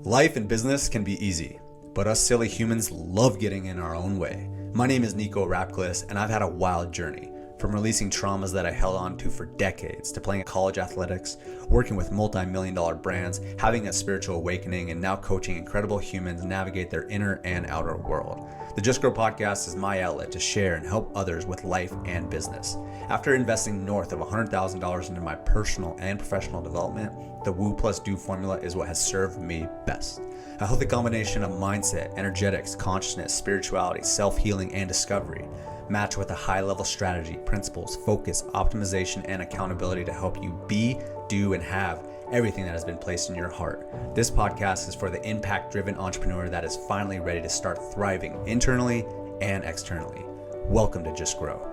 Life and business can be easy, but us silly humans love getting in our own way. My name is Nico Rapclis, and I've had a wild journey. From releasing traumas that I held on to for decades, to playing college athletics, working with multi-million-dollar brands, having a spiritual awakening, and now coaching incredible humans navigate their inner and outer world. The Just Grow podcast is my outlet to share and help others with life and business. After investing north of $100,000 into my personal and professional development, the Woo plus Do formula is what has served me best. A healthy combination of mindset, energetics, consciousness, spirituality, self-healing, and discovery, matched with a high-level strategy, principles, focus, optimization, and accountability to help you be, do, and have everything that has been placed in your heart. This podcast is for the impact-driven entrepreneur that is finally ready to start thriving internally and externally. Welcome to Just Grow.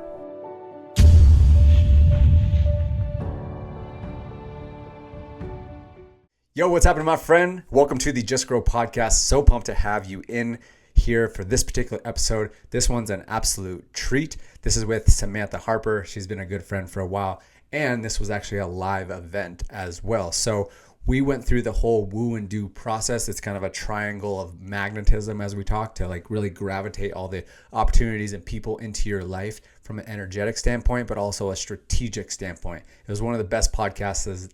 Yo, what's happening, my friend? Welcome to the Just Grow podcast. So pumped to have you in here for this particular episode. This one's an absolute treat. This is with Samantha Harper. She's been a good friend for a while, and this was actually a live event as well. So we went through the whole woo and do process. It's kind of a triangle of magnetism as we talk to like really gravitate all the opportunities and people into your life from an energetic standpoint, but also a strategic standpoint. It was one of the best podcasts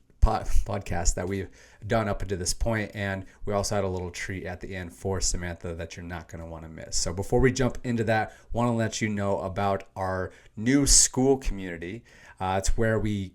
that we've done up until this point, and we also had a little treat at the end for Samantha that you're not going to want to miss. So before we jump into that, want to let you know about our new school community. It's where we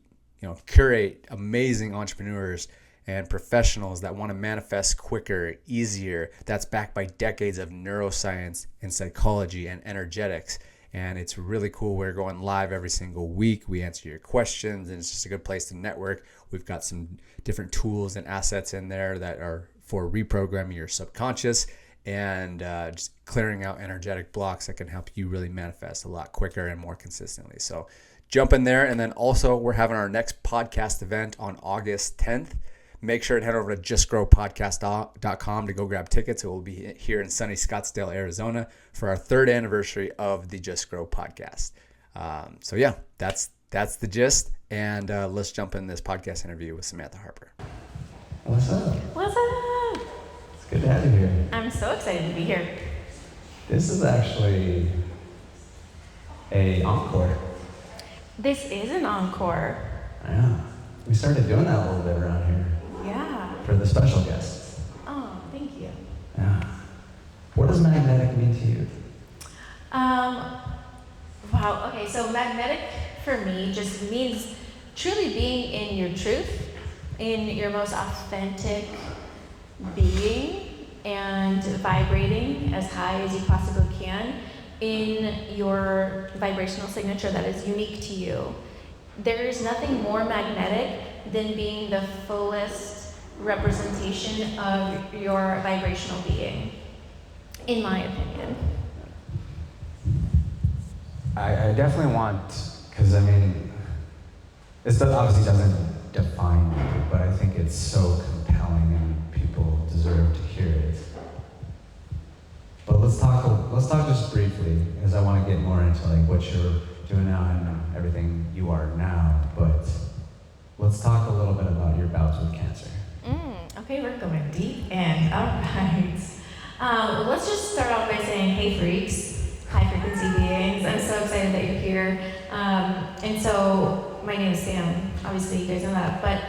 curate amazing entrepreneurs and professionals that want to manifest quicker, easier. That's backed by decades of neuroscience and psychology and energetics. And it's really cool. We're going live every single week. We answer your questions, and it's just a good place to network. We've got some different tools and assets in there that are for reprogramming your subconscious and just clearing out energetic blocks that can help you really manifest a lot quicker and more consistently. So jump in there. And then also we're having our next podcast event on August 10th. Make sure to head over to justgrowpodcast.com to go grab tickets. It will be here in sunny Scottsdale, Arizona for our third anniversary of the Just Grow podcast. So yeah, that's the gist. And let's jump in this podcast interview with Samantha Harper. What's up? What's up? It's good to have you here. I'm so excited to be here. This is actually an encore. This is an encore. Yeah. We started doing that a little bit around here. Yeah. For the special guests. Oh, thank you. Yeah. What does magnetic mean to you? Wow. Okay, so magnetic for me just means truly being in your truth, in your most authentic being, and vibrating as high as you possibly can in your vibrational signature that is unique to you. There is nothing more magnetic than being the fullest representation of your vibrational being, in my opinion. I definitely want, because I mean, this obviously doesn't define you, but I think it's so compelling and people deserve to hear it. But let's talk just briefly, because I want to get more into like what you're doing now and everything you are now, but let's talk a little bit about your bouts with cancer. Okay, we're going deep in. All right. Let's just start off by saying, hey freaks, high frequency beings. I'm so excited that you're here. And so my name is Sam. Obviously you guys know that, but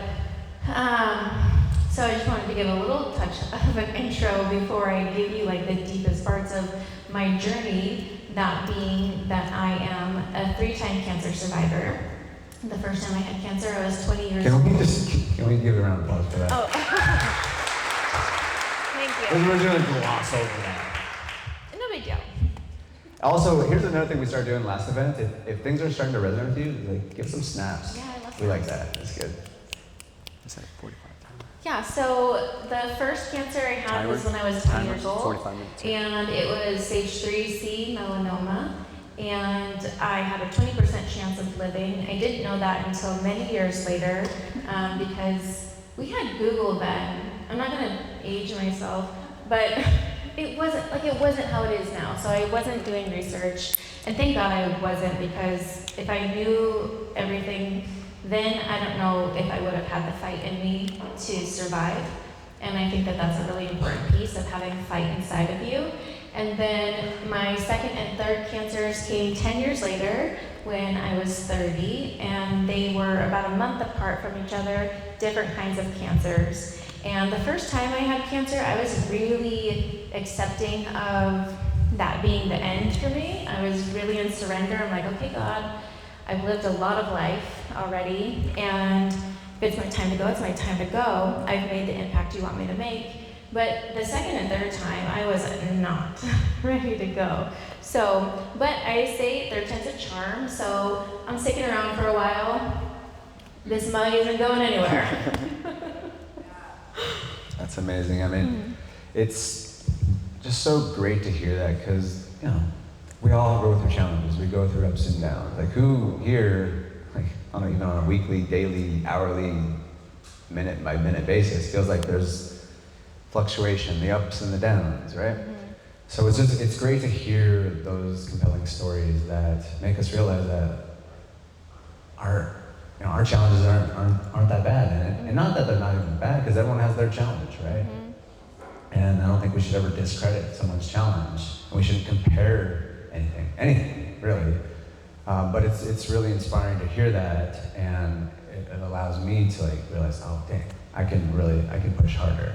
so I just wanted to give a little touch of an intro before I give you like the deepest parts of my journey, that being that I am a 3-time cancer survivor. The first time I had cancer, I was 20 years old. Can we give a round of applause for that? Oh, thank you. We're going to gloss over that. No big deal. Also, here's another thing we started doing last event. If things are starting to resonate with you, like give some snaps. Yeah, I love We like that. That's good. Is that 45 times? Yeah, so the first cancer I had was when I was 10 years old. 45 minutes. And it was stage 3C melanoma. And I had a 20% chance of living. I didn't know that until many years later because we had Google then. I'm not going to age myself, but it wasn't how it is now. So I wasn't doing research. And thank God I wasn't, because if I knew everything then, I don't know if I would have had the fight in me to survive. And I think that that's a really important piece of having a fight inside of you. And then my second and third cancers came 10 years later when I was 30, and they were about a month apart from each other, different kinds of cancers. And the first time I had cancer, I was really accepting of that being the end for me. I was really in surrender. I'm like, okay, God, I've lived a lot of life already, and if it's my time to go, it's my time to go. I've made the impact you want me to make. But the second and third time, I was not ready to go. So, but I say third time's a charm, so I'm sticking around for a while. This mug isn't going anywhere. That's amazing. I mean, it's just so great to hear that because, you know, we all go through challenges. We go through ups and downs. Like who here, like on a weekly, daily, hourly, minute by minute basis feels like there's fluctuation, the ups and the downs, right? Mm-hmm. So it's great to hear those compelling stories that make us realize that our challenges aren't that bad, and not that they're not even bad, because everyone has their challenge, right? Mm-hmm. And I don't think we should ever discredit someone's challenge, and we shouldn't compare anything really. But it's really inspiring to hear that, and it allows me to like realize, oh dang, I can push harder.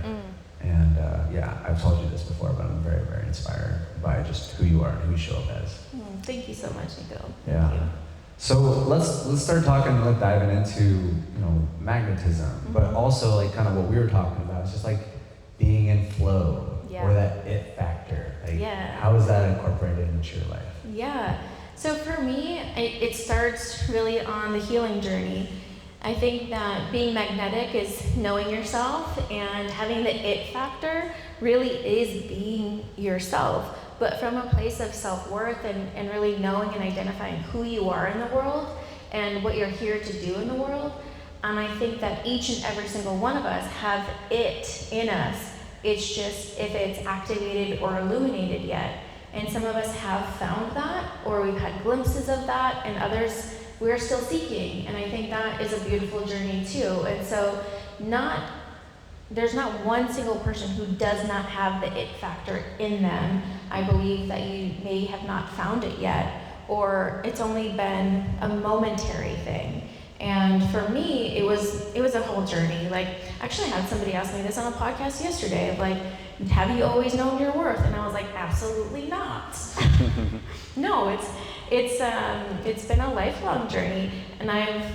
And yeah, I've told you this before, but I'm very, very inspired by just who you are and who you show up as. Thank you so much, Nico. Yeah. Thank you. So let's start talking, like diving into magnetism, but also like kind of what we were talking about. It's just like being in flow, or that it factor. Like, how is that incorporated into your life? Yeah. So for me, it starts really on the healing journey. I think that being magnetic is knowing yourself, and having the it factor really is being yourself, but from a place of self-worth and really knowing and identifying who you are in the world and what you're here to do in the world. And I think that each and every single one of us have it in us. It's just if it's activated or illuminated yet. And some of us have found that, or we've had glimpses of that, and others we're still seeking, and I think that is a beautiful journey too. And so there's not one single person who does not have the it factor in them. I believe that you may have not found it yet, or it's only been a momentary thing. And for me, it was a whole journey. Like, actually I had somebody ask me this on a podcast yesterday of like, have you always known your worth? And I was like, absolutely not. No, it's been a lifelong journey, and I've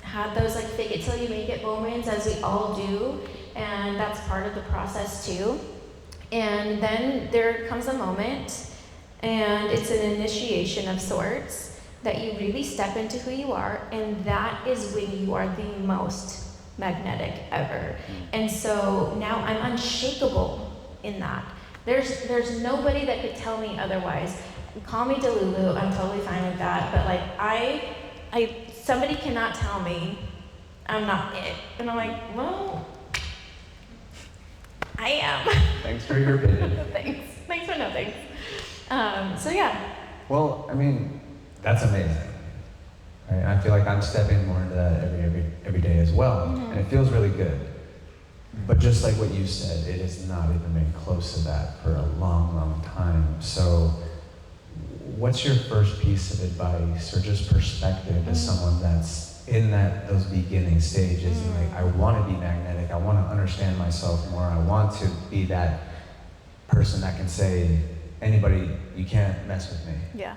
had those like fake it till you make it moments, as we all do, and that's part of the process too. And then there comes a moment, and it's an initiation of sorts, that you really step into who you are, and that is when you are the most magnetic ever. And so now I'm unshakable in that. There's nobody that could tell me otherwise. Call me Delulu, I'm totally fine with that, but like somebody cannot tell me I'm not it. And I'm like, well, I am. Thanks for your opinion. Thanks for nothing. So yeah. Well, I mean, that's amazing. Right? I feel like I'm stepping more into that every day as well, and it feels really good. But just like what you said, it has not even been close to that for a long, long time. So what's your first piece of advice or just perspective to someone that's in those beginning stages and like, I want to be magnetic, I want to understand myself more, I want to be that person that can say, anybody, you can't mess with me. Yeah.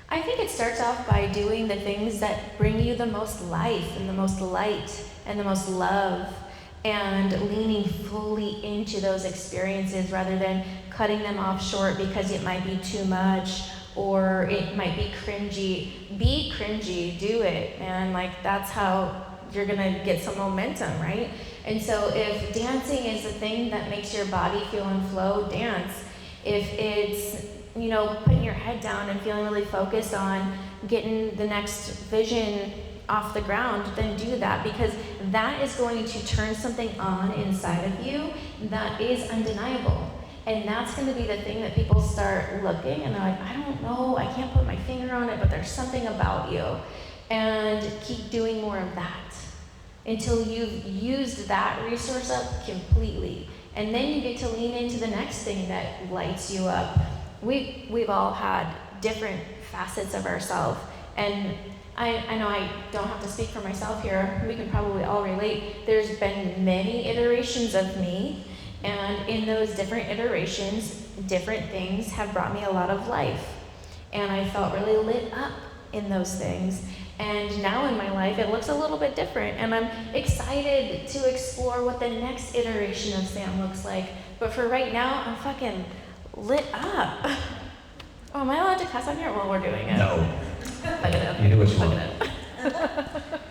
I think it starts off by doing the things that bring you the most life and the most light and the most love, and leaning fully into those experiences rather than cutting them off short because it might be too much or it might be cringy. Be cringy, do it, and like that's how you're gonna get some momentum, right? And so if dancing is the thing that makes your body feel in flow, dance. If it's putting your head down and feeling really focused on getting the next vision off the ground, then do that, because that is going to turn something on inside of you that is undeniable. And that's going to be the thing that people start looking and they're like, I don't know, I can't put my finger on it, but there's something about you. And keep doing more of that until you've used that resource up completely. And then you get to lean into the next thing that lights you up. We've all had different facets of ourselves, and I know I don't have to speak for myself here. We can probably all relate. There's been many iterations of me, and in those different iterations, different things have brought me a lot of life. And I felt really lit up in those things. And now in my life, it looks a little bit different, and I'm excited to explore what the next iteration of Sam looks like. But for right now, I'm fucking lit up. Oh, am I allowed to cuss on here while we're doing it? No. Fuck it up. You do what you Fuck want. it up.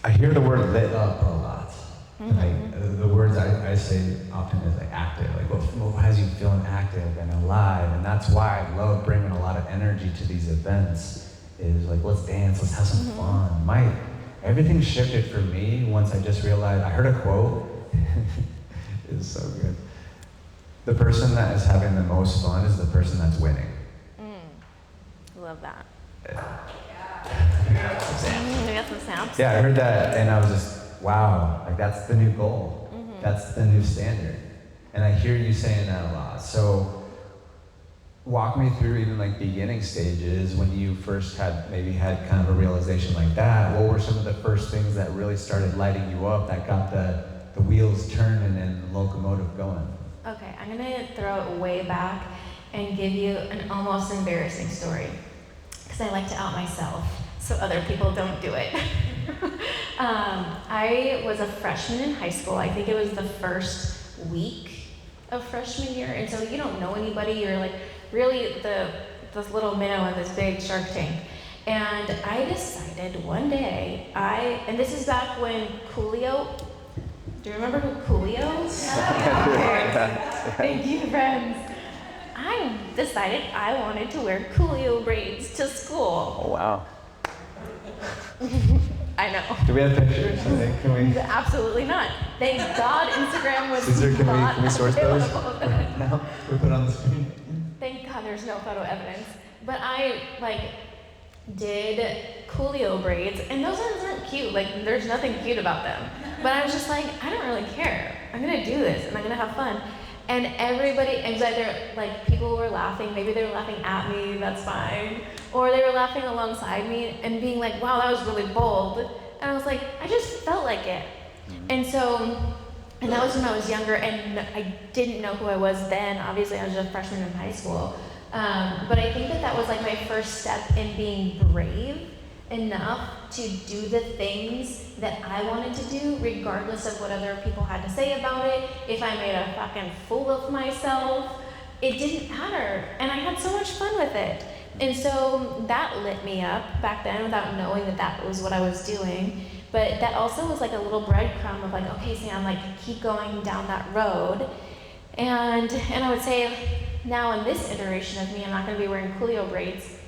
I hear the word lit up a lot. Like the words I say often is like active. Like what has you feeling active and alive? And that's why I love bringing a lot of energy to these events. Is like, let's dance, let's have some fun. Everything shifted for me once I just realized. I heard a quote. It's so good. The person that is having the most fun is the person that's winning. Love that. We got some sounds. Yeah, I heard that and I was just, wow, like that's the new goal. That's the new standard. And I hear you saying that a lot. So walk me through even like beginning stages when you first had kind of a realization like that. What were some of the first things that really started lighting you up that got the wheels turning and the locomotive going? Okay, I'm gonna throw it way back and give you an almost embarrassing story, because I like to out myself so other people don't do it. I was a freshman in high school. I think it was the first week of freshman year, and so you don't know anybody. You're like really this little minnow in this big shark tank. And I decided one day, and this is back when Coolio. Do you remember who Coolio is? Thank you, friends. I decided I wanted to wear Coolio braids to school. Oh, wow. I know. Do we have pictures? Can we? Absolutely not. Thank God Instagram was Caesar, not can we source those? available. We put it on the screen. Thank God there's no photo evidence. But I did Coolio braids, and those ones aren't cute. Like, there's nothing cute about them. But I was just like, I don't really care. I'm gonna do this, and I'm gonna have fun. And everybody, it was either like people were laughing, maybe they were laughing at me, that's fine. Or they were laughing alongside me and being like, wow, that was really bold. And I was like, I just felt like it. And that was when I was younger, and I didn't know who I was then. Obviously, I was a freshman in high school. But I think that was like my first step in being brave enough to do the things that I wanted to do, regardless of what other people had to say about it. If I made a fucking fool of myself, it didn't matter. And I had so much fun with it. And so that lit me up back then without knowing that that was what I was doing. But that also was like a little breadcrumb of like, okay, Sam, like keep going down that road. And I would say now in this iteration of me, I'm not gonna be wearing Coolio braids,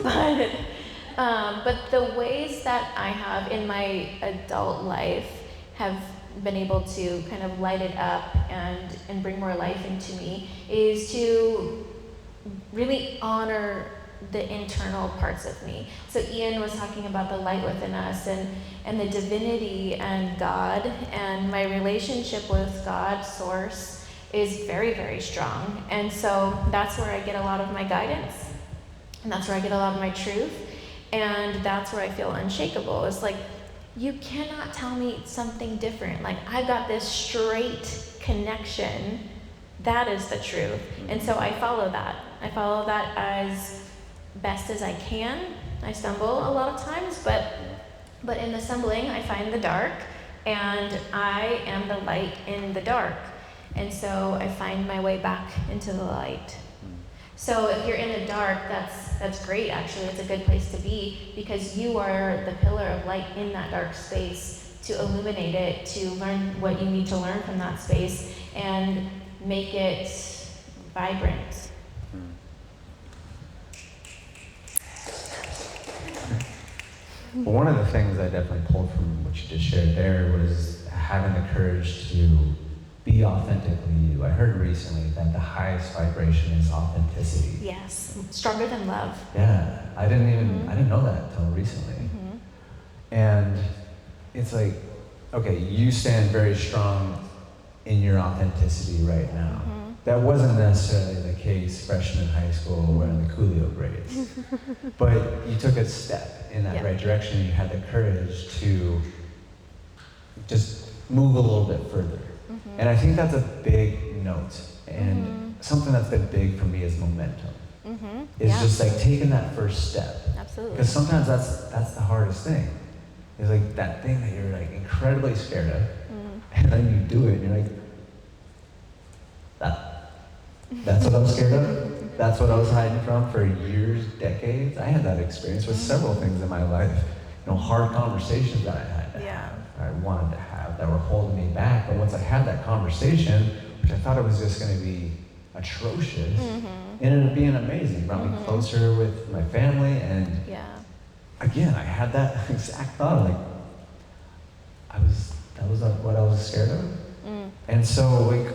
but the ways that I have in my adult life have been able to kind of light it up and bring more life into me is to really honor the internal parts of me. So Ian was talking about the light within us and the divinity and God, and my relationship with God, Source, is very, very strong. And so that's where I get a lot of my guidance, and that's where I get a lot of my truth. And that's where I feel unshakable. It's like, you cannot tell me something different. Like, I've got this straight connection. That is the truth. And so I follow that. I follow that as best as I can. I stumble a lot of times, but in the stumbling, I find the dark, and I am the light in the dark. And so I find my way back into the light. So if you're in the dark, that's great, actually. It's a good place to be, because you are the pillar of light in that dark space to illuminate it, to learn what you need to learn from that space and make it vibrant. Well, one of the things I definitely pulled from what you just shared there was having the courage to be authentically you. I heard recently that the highest vibration is authenticity. Yes, stronger than love. Yeah, I didn't know that until recently. And it's like, okay, you stand very strong in your authenticity right now. That wasn't necessarily the case freshman in high school wearing the Coolio braids. But you took a step in that right direction, and you had the courage to just move a little bit further. And I think that's a big note. And something that's been big for me is momentum. It's just like taking that first step. Absolutely. Because sometimes that's the hardest thing. It's like that thing that you're like incredibly scared of, and then you do it, and you're like, that's what I was scared of. That's what I was hiding from for years, decades. I had that experience with several things in my life. Hard conversations that I had to have, I wanted to have, that were holding me back. But once I had that conversation, which I thought it was just going to be atrocious, it ended up being amazing. It brought me closer with my family, and again, I had that exact thought, like, that was what I was scared of. And so, like,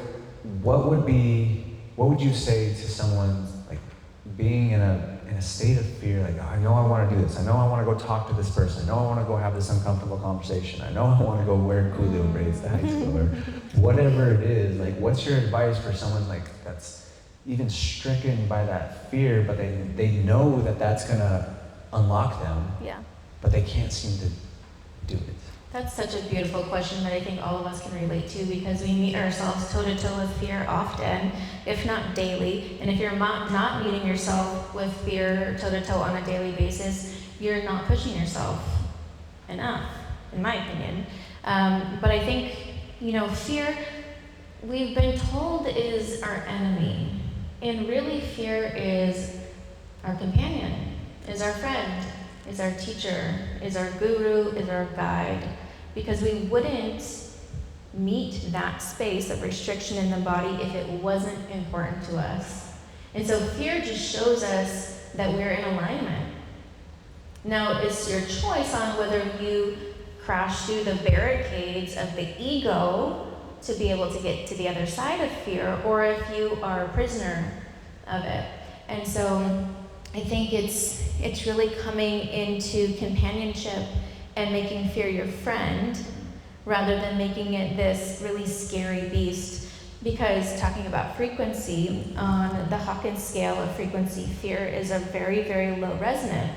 what would you say to someone, like, being in a state of fear, like, oh, I know I want to do this, I know I want to go talk to this person, I know I want to go have this uncomfortable conversation, I know I want to go wear Coolio braids to high school, or whatever it is, like, what's your advice for someone, like, that's even stricken by that fear, but they know that that's going to unlock them, but they can't seem to do it? That's such a beautiful question that I think all of us can relate to, because we meet ourselves toe-to-toe with fear often, if not daily. And if you're not meeting yourself with fear toe-to-toe on a daily basis, you're not pushing yourself enough, in my opinion. But I think, fear, we've been told, is our enemy. And really, fear is our companion, is our friend, is our teacher, is our guru, is our guide, because we wouldn't meet that space of restriction in the body if it wasn't important to us. And so fear just shows us that we're in alignment. Now, it's your choice on whether you crash through the barricades of the ego to be able to get to the other side of fear, or if you are a prisoner of it. And so I think it's really coming into companionship and making fear your friend, rather than making it this really scary beast. Because talking about frequency, on the Hawkins scale of frequency, fear is a very, very low resonant,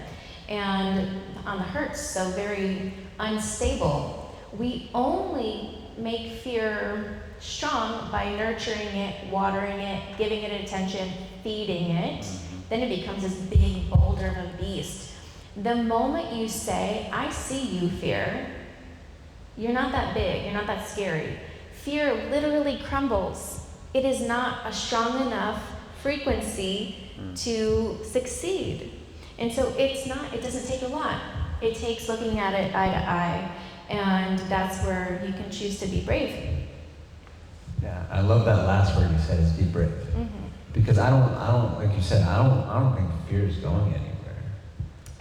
and on the Hertz, so very unstable. We only make fear strong by nurturing it, watering it, giving it attention, feeding it. Then it becomes this big boulder of a beast. The moment you say, I see you, fear, you're not that big, you're not that scary. Fear literally crumbles. It is not a strong enough frequency to succeed. And so it doesn't take a lot. It takes looking at it eye to eye, and that's where you can choose to be brave. Yeah, I love that last word you said, is be brave. Because I don't, like you said, I don't think fear is going anywhere.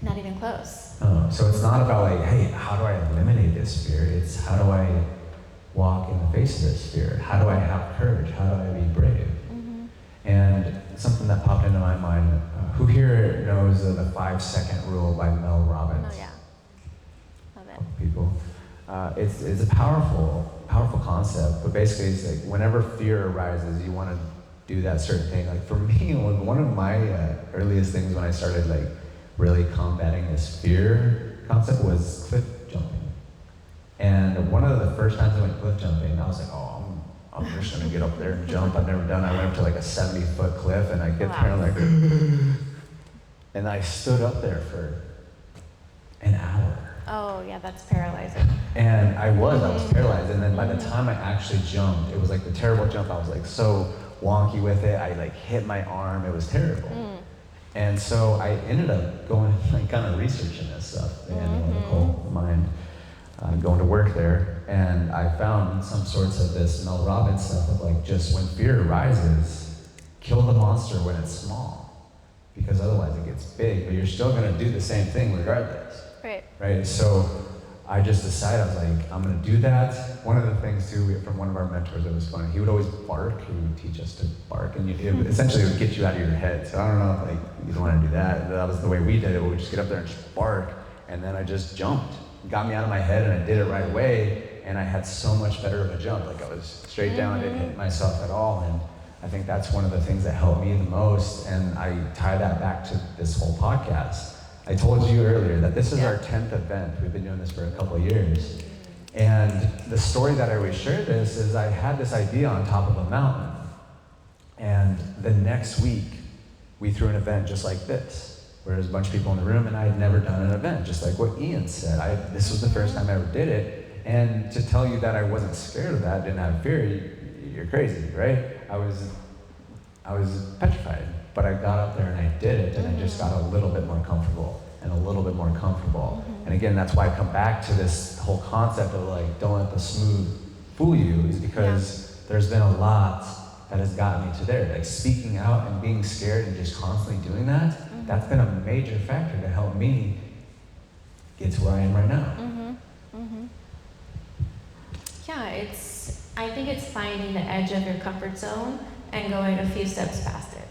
Not even close. So it's not about like, hey, how do I eliminate this fear? It's how do I walk in the face of this fear? How do I have courage? How do I be brave? And something that popped into my mind, who here knows the 5-second rule by Mel Robbins? Oh yeah, love it. People. It's a powerful concept, but basically it's like whenever fear arises, you want to do that certain thing. Like for me, one of my earliest things when I started like really combating this fear concept was cliff jumping. And one of the first times I went cliff jumping, I was like, oh, I'm just gonna get up there and jump. I've never done it. I went up to like a 70-foot cliff, and I get there and I'm like, and I stood up there for an hour. Oh yeah, that's paralyzing. And I was paralyzed. And then by the time I actually jumped, it was like the terrible jump. I was like so wonky with it. I like hit my arm. It was terrible. And so I ended up going, like, kind of researching this stuff, the analytical mind, going to work there, and I found some sorts of this Mel Robbins stuff of like, just when fear arises, kill the monster when it's small, because otherwise it gets big, but you're still gonna do the same thing regardless. Right? So I just decided, I was like, I'm gonna do that. One of the things too, from one of our mentors, it was funny, he would always bark. He would teach us to bark, and essentially it would get you out of your head. So I don't know if like, you don't wanna do that. That was the way we did it. We would just get up there and just bark, and then I just jumped. It got me out of my head, and I did it right away, and I had so much better of a jump. Like I was straight down, I didn't hit myself at all. And I think that's one of the things that helped me the most. And I tie that back to this whole podcast. I told you earlier that this is our 10th event. We've been doing this for a couple of years. And the story that I always share this is I had this idea on top of a mountain. And the next week, we threw an event just like this, where there's a bunch of people in the room, and I had never done an event, just like what Ian said. This was the first time I ever did it. And to tell you that I wasn't scared of that, didn't have fear, you're crazy, right? I was petrified, but I got up there and I did it, and I just got a little bit more comfortable and a little bit more comfortable. And again, that's why I come back to this whole concept of like, don't let the smooth fool you, is because there's been a lot that has gotten me to there. Like speaking out and being scared and just constantly doing that, that's been a major factor to help me get to where I am right now. Yeah, I think it's finding the edge of your comfort zone and going a few steps past it,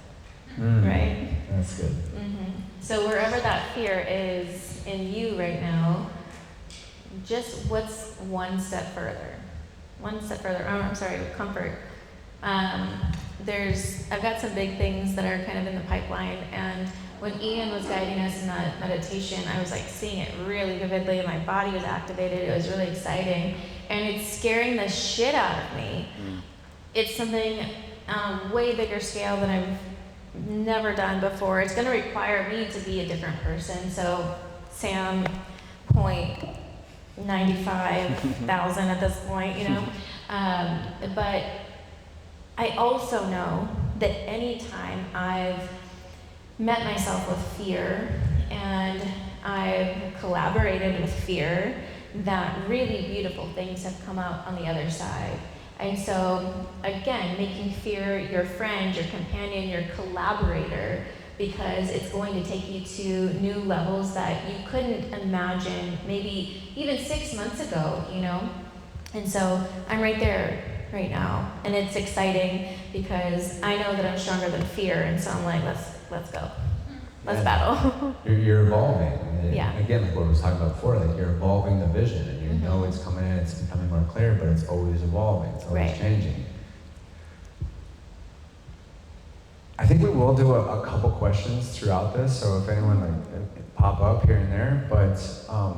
right? That's good. So wherever that fear is in you right now, just what's one step further? Comfort. I've got some big things that are kind of in the pipeline, and when Ian was guiding us in that meditation, I was like seeing it really vividly, and my body was activated. It was really exciting, and it's scaring the shit out of me. It's something on a way bigger scale than I've never done before. It's going to require me to be a different person. So Sam, 95,000 at this point, you know. But I also know that anytime I've met myself with fear and I've collaborated with fear, that really beautiful things have come out on the other side. And so, again, making fear your friend, your companion, your collaborator, because it's going to take you to new levels that you couldn't imagine maybe even 6 months ago, you know? And so I'm right there right now, and it's exciting because I know that I'm stronger than fear, and so I'm like, let's go. Let's battle. You're evolving. Yeah. Again, like what we was talking about before, like you're evolving the vision, and you know it's coming in, it's becoming more clear, but it's always evolving, it's always changing. I think we will do a couple questions throughout this, so if anyone like pop up here and there, but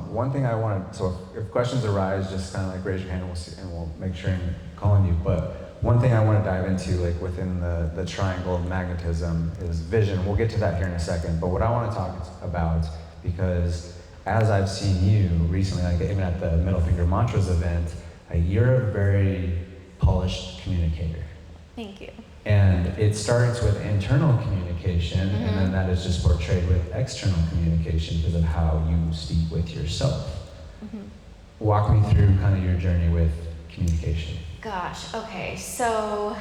one thing I want to, so if questions arise, just kind of like raise your hand and we'll see, and we'll make sure and call on you, but one thing I want to dive into, like within the triangle of magnetism, is vision. We'll get to that here in a second. But what I want to talk about, because as I've seen you recently, like even at the Middle Finger Mantras event, you're a very polished communicator. Thank you. And it starts with internal communication, and then that is just portrayed with external communication because of how you speak with yourself. Walk me through kind of your journey with communication. Gosh, okay, so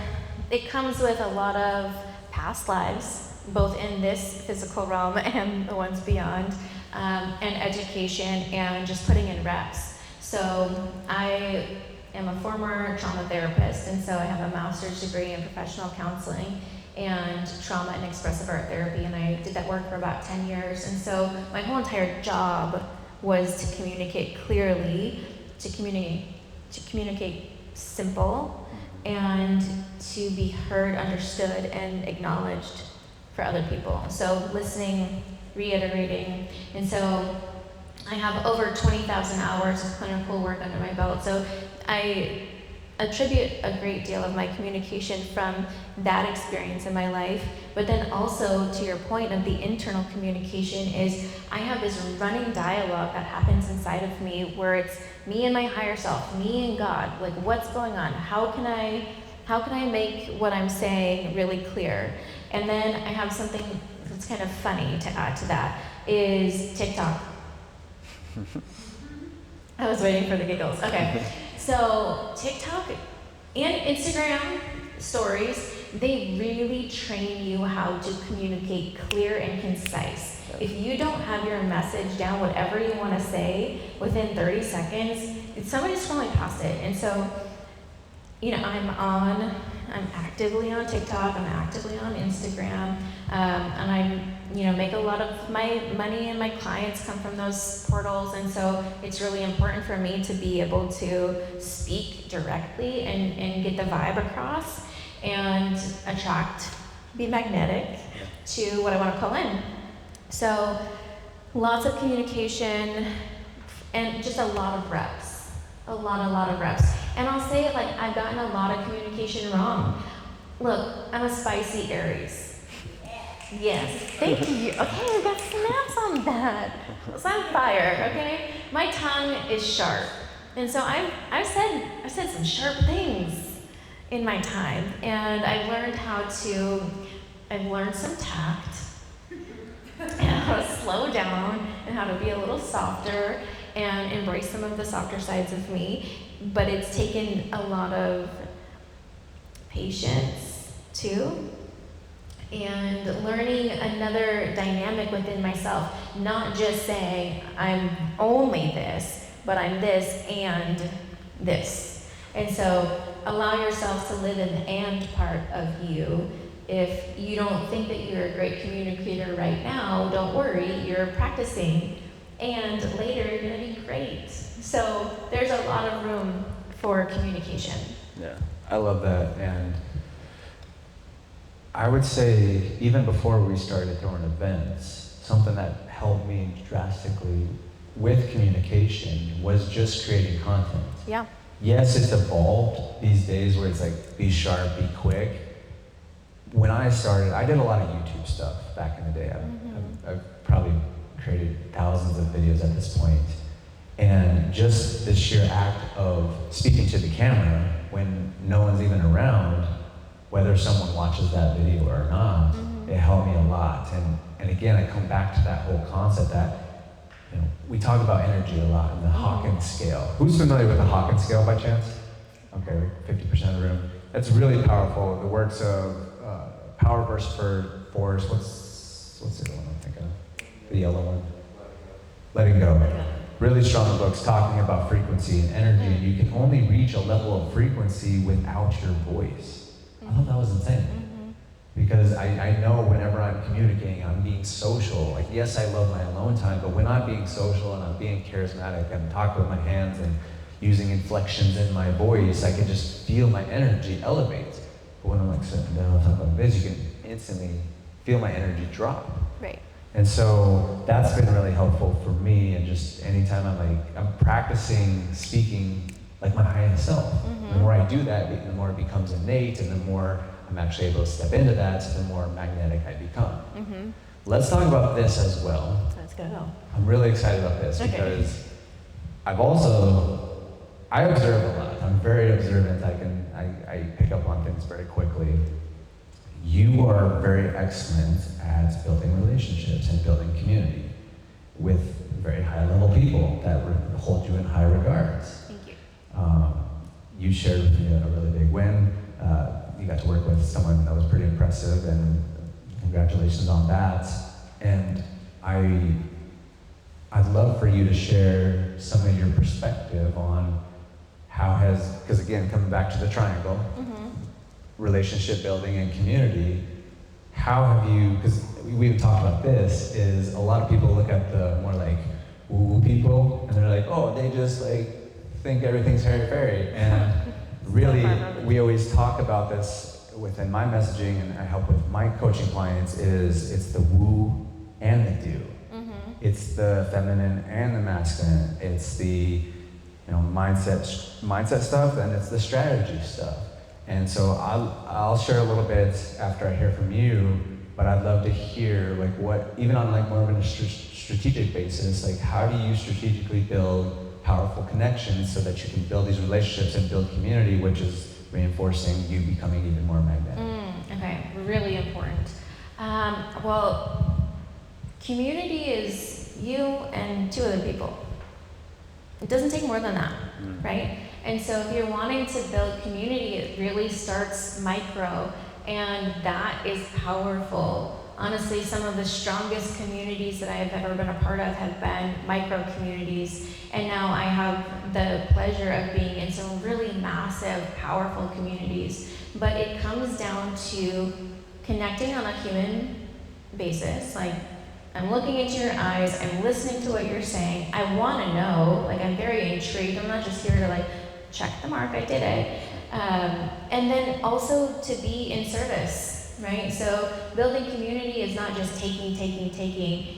it comes with a lot of past lives, both in this physical realm and the ones beyond, and education and just putting in reps. So I am a former trauma therapist, and so I have a master's degree in professional counseling and trauma and expressive art therapy, and I did that work for about 10 years. And so my whole entire job was to communicate clearly, to communicate simple, and to be heard, understood, and acknowledged for other people. So listening, reiterating, and so I have over 20,000 hours of clinical work under my belt. So I attribute a great deal of my communication from that experience in my life, but then also to your point of the internal communication is I have this running dialogue that happens inside of me where it's me and my higher self, me and God, like what's going on? How can I make what I'm saying really clear? And then I have something that's kind of funny to add to that is TikTok. I was waiting for the giggles. Okay. So TikTok and Instagram stories, they really train you how to communicate clear and concise. If you don't have your message down, whatever you want to say, within 30 seconds, somebody's scrolling past it. And so, you know, I'm I'm actively on TikTok, I'm actively on Instagram, and I make a lot of my money and my clients come from those portals, and so it's really important for me to be able to speak directly and get the vibe across and be magnetic to what I want to call in. So lots of communication and just a lot of reps. A lot of reps. And I'll say it like I've gotten a lot of communication wrong. Look, I'm a spicy Aries. Yes, thank you. Okay, we got snaps on that. It's on fire, okay? My tongue is sharp. And so I've said some sharp things in my time. And I've learned some tact and how to slow down and how to be a little softer and embrace some of the softer sides of me. But it's taken a lot of patience too, and learning another dynamic within myself, not just saying I'm only this, but I'm this and this. And so allow yourself to live in the and part of you. If you don't think that you're a great communicator right now, don't worry, you're practicing, and later you're gonna be great. So there's a lot of room for communication. Yeah, I love that. And I would say even before we started throwing events, something that helped me drastically with communication was just creating content. Yeah. Yes, it's evolved these days where it's like, be sharp, be quick. When I started, I did a lot of YouTube stuff back in the day. I've probably created thousands of videos at this point. And just the sheer act of speaking to the camera when no one's even around, whether someone watches that video or not, it helped me a lot. And again, I come back to that whole concept that, we talk about energy a lot in the Hawkins scale. Who's familiar with the Hawkins scale by chance? Okay, 50% of the room. That's really powerful. The works of Power versus Force. What's the other one I'm thinking of? The yellow one. Letting Go. Really strong books talking about frequency and energy, and you can only reach a level of frequency without your voice. I thought that was insane. Because I know whenever I'm communicating, I'm being social. Like, yes, I love my alone time, but when I'm being social and I'm being charismatic, I'm talking with my hands and using inflections in my voice, I can just feel my energy elevate. But when I'm like sitting down and talking like this, you can instantly feel my energy drop. Right. And so that's been really helpful for me. And just anytime I'm practicing speaking like my highest self. The more I do that, the more it becomes innate, and the more I'm actually able to step into that, so the more magnetic I become. Let's talk about this as well. Let's go. I'm really excited about this because I observe a lot. I'm very observant. I pick up on things very quickly. You are very excellent at building relationships and building community with very high level people that hold you in high regards. Thank you. You shared with me a really big win. You got to work with someone that was pretty impressive, and congratulations on that. And I'd love for you to share some of your perspective on because again, coming back to the triangle, relationship building and community, how have you, because we've talked about this, is a lot of people look at the more like woo-woo people, and they're like, oh, they just think everything's fairy-fairy. And really, we always talk about this within my messaging, and I help with my coaching clients, it's the woo and the do. It's the feminine and the masculine. It's the mindset stuff, and it's the strategy stuff. And so I'll share a little bit after I hear from you, but I'd love to hear what, even on more of a strategic basis, how do you strategically build powerful connections so that you can build these relationships and build community, which is reinforcing you becoming even more magnetic. Okay, really important. Well, community is you and two other people. It doesn't take more than that, right? And so if you're wanting to build community, it really starts micro, and that is powerful. Honestly, some of the strongest communities that I have ever been a part of have been micro communities, and now I have the pleasure of being in some really massive, powerful communities. But it comes down to connecting on a human basis. Like, I'm looking into your eyes, I'm listening to what you're saying, I want to know, like, I'm very intrigued. I'm not just here to like check the mark, I did it. And then also to be in service, right? So building community is not just taking.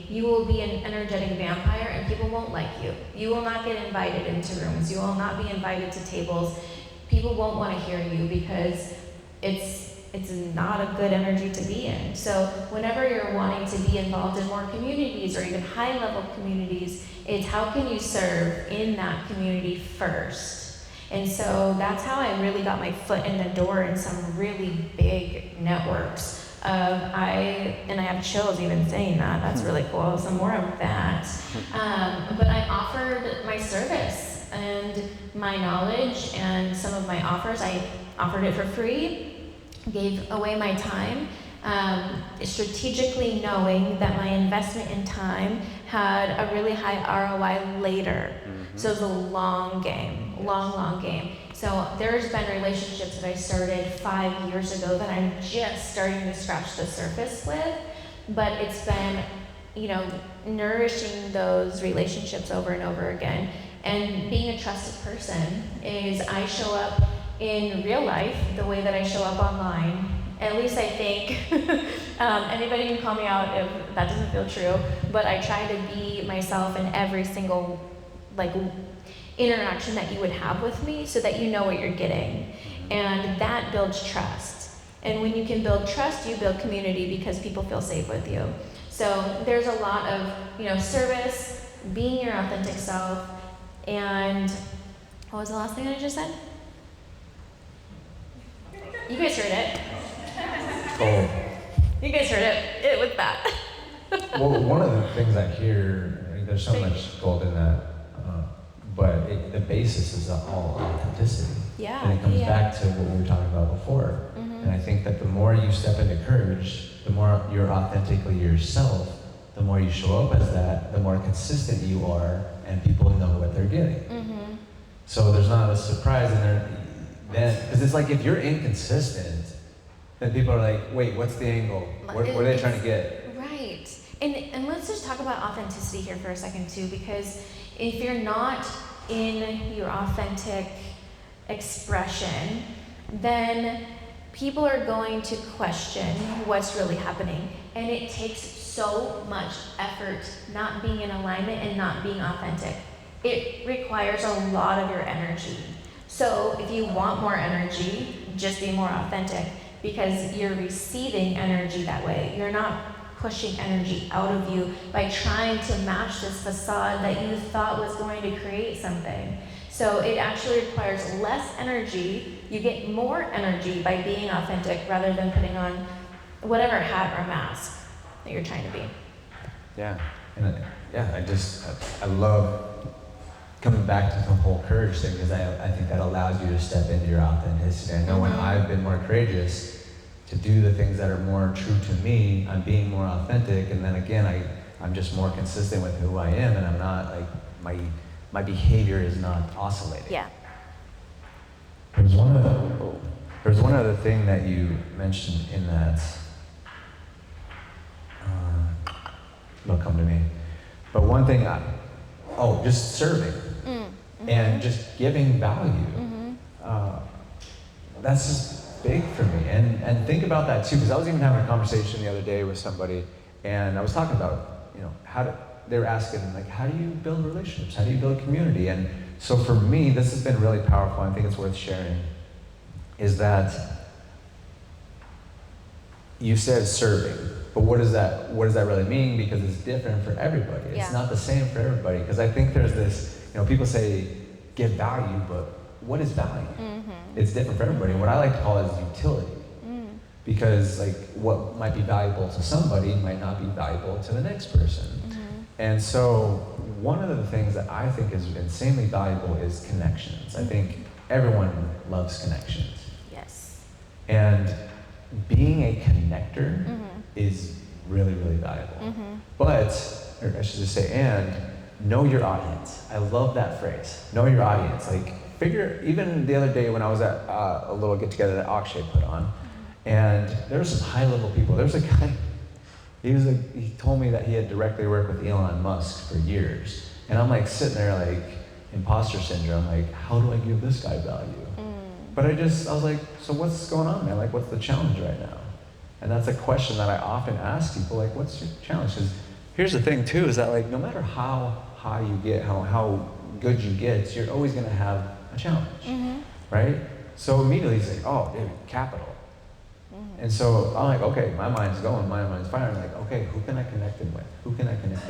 You will be an energetic vampire and people won't like you. You will not get invited into rooms. You will not be invited to tables. People won't want to hear you because it's not a good energy to be in. So whenever you're wanting to be involved in more communities or even high level communities, it's how can you serve in that community first? And so that's how I really got my foot in the door in some really big networks. I have chills even saying that. That's really cool. Some more of that. But I offered my service and my knowledge and some of my offers. I offered it for free, gave away my time, strategically knowing that my investment in time had a really high ROI later. So it was a long game, long game. So there's been relationships that I started 5 years ago that I'm just starting to scratch the surface with, but it's been, nourishing those relationships over and over again. And being a trusted person is I show up in real life the way that I show up online. At least I think. Anybody can call me out if that doesn't feel true, but I try to be myself in every single interaction that you would have with me so that you know what you're getting. And that builds trust. And when you can build trust, you build community because people feel safe with you. So there's a lot of, service, being your authentic self, and what was the last thing I just said? You guys heard it. Oh. You guys heard it. It was that. Well, one of the things I hear, there's so much gold in that, but the basis is all authenticity. Yeah. And it comes back to what we were talking about before. And I think that the more you step into courage, the more you're authentically yourself, the more you show up as that, the more consistent you are, and people know what they're getting. So there's not a surprise in there. Because it's like if you're inconsistent, then people are like, wait, what's the angle? What are they trying to get? Right. And let's just talk about authenticity here for a second too, because if you're not in your authentic expression, then people are going to question what's really happening. And it takes so much effort not being in alignment and not being authentic. It requires a lot of your energy. So if you want more energy, just be more authentic, because you're receiving energy that way. You're not pushing energy out of you by trying to match this facade that you thought was going to create something. So it actually requires less energy. You get more energy by being authentic rather than putting on whatever hat or mask that you're trying to be. Yeah, and I love coming back to the whole courage thing, because I think that allows you to step into your authenticity. I know when I've been more courageous to do the things that are more true to me, I'm being more authentic, and then again, I'm just more consistent with who I am, and I'm not like, my behavior is not oscillating. Yeah. There's one other thing that you mentioned in that, it'll come to me, but one thing, just serving. And just giving value. That's just big for me. And think about that too, because I was even having a conversation the other day with somebody, and I was talking about, they were asking, like, how do you build relationships? How do you build community? And so for me, this has been really powerful. I think it's worth sharing, is that you said serving, but what does that really mean? Because it's different for everybody. It's not the same for everybody. Because I think there's this, people say give value, but what is value? It's different for everybody. And what I like to call it is utility. Because like what might be valuable to somebody might not be valuable to the next person. And so one of the things that I think is insanely valuable is connections. I think everyone loves connections. Yes. And being a connector is really, really valuable. But, or I should just say, and know your audience. I love that phrase. Know your audience. Like, even the other day when I was at a little get together that Akshay put on, and there were some high level people. There was a guy, he told me that he had directly worked with Elon Musk for years. And I'm like sitting there like, imposter syndrome, like, how do I give this guy value? But I was like, so what's going on, man? Like, what's the challenge right now? And that's a question that I often ask people, like, what's your challenge? Because here's the thing too, is that like, no matter how high you get, how good you get, you're always gonna have a challenge, right? So immediately he's like, oh, dude, capital. And so I'm like, okay, my mind's firing. Like, okay, who can I connect him with? Who can I connect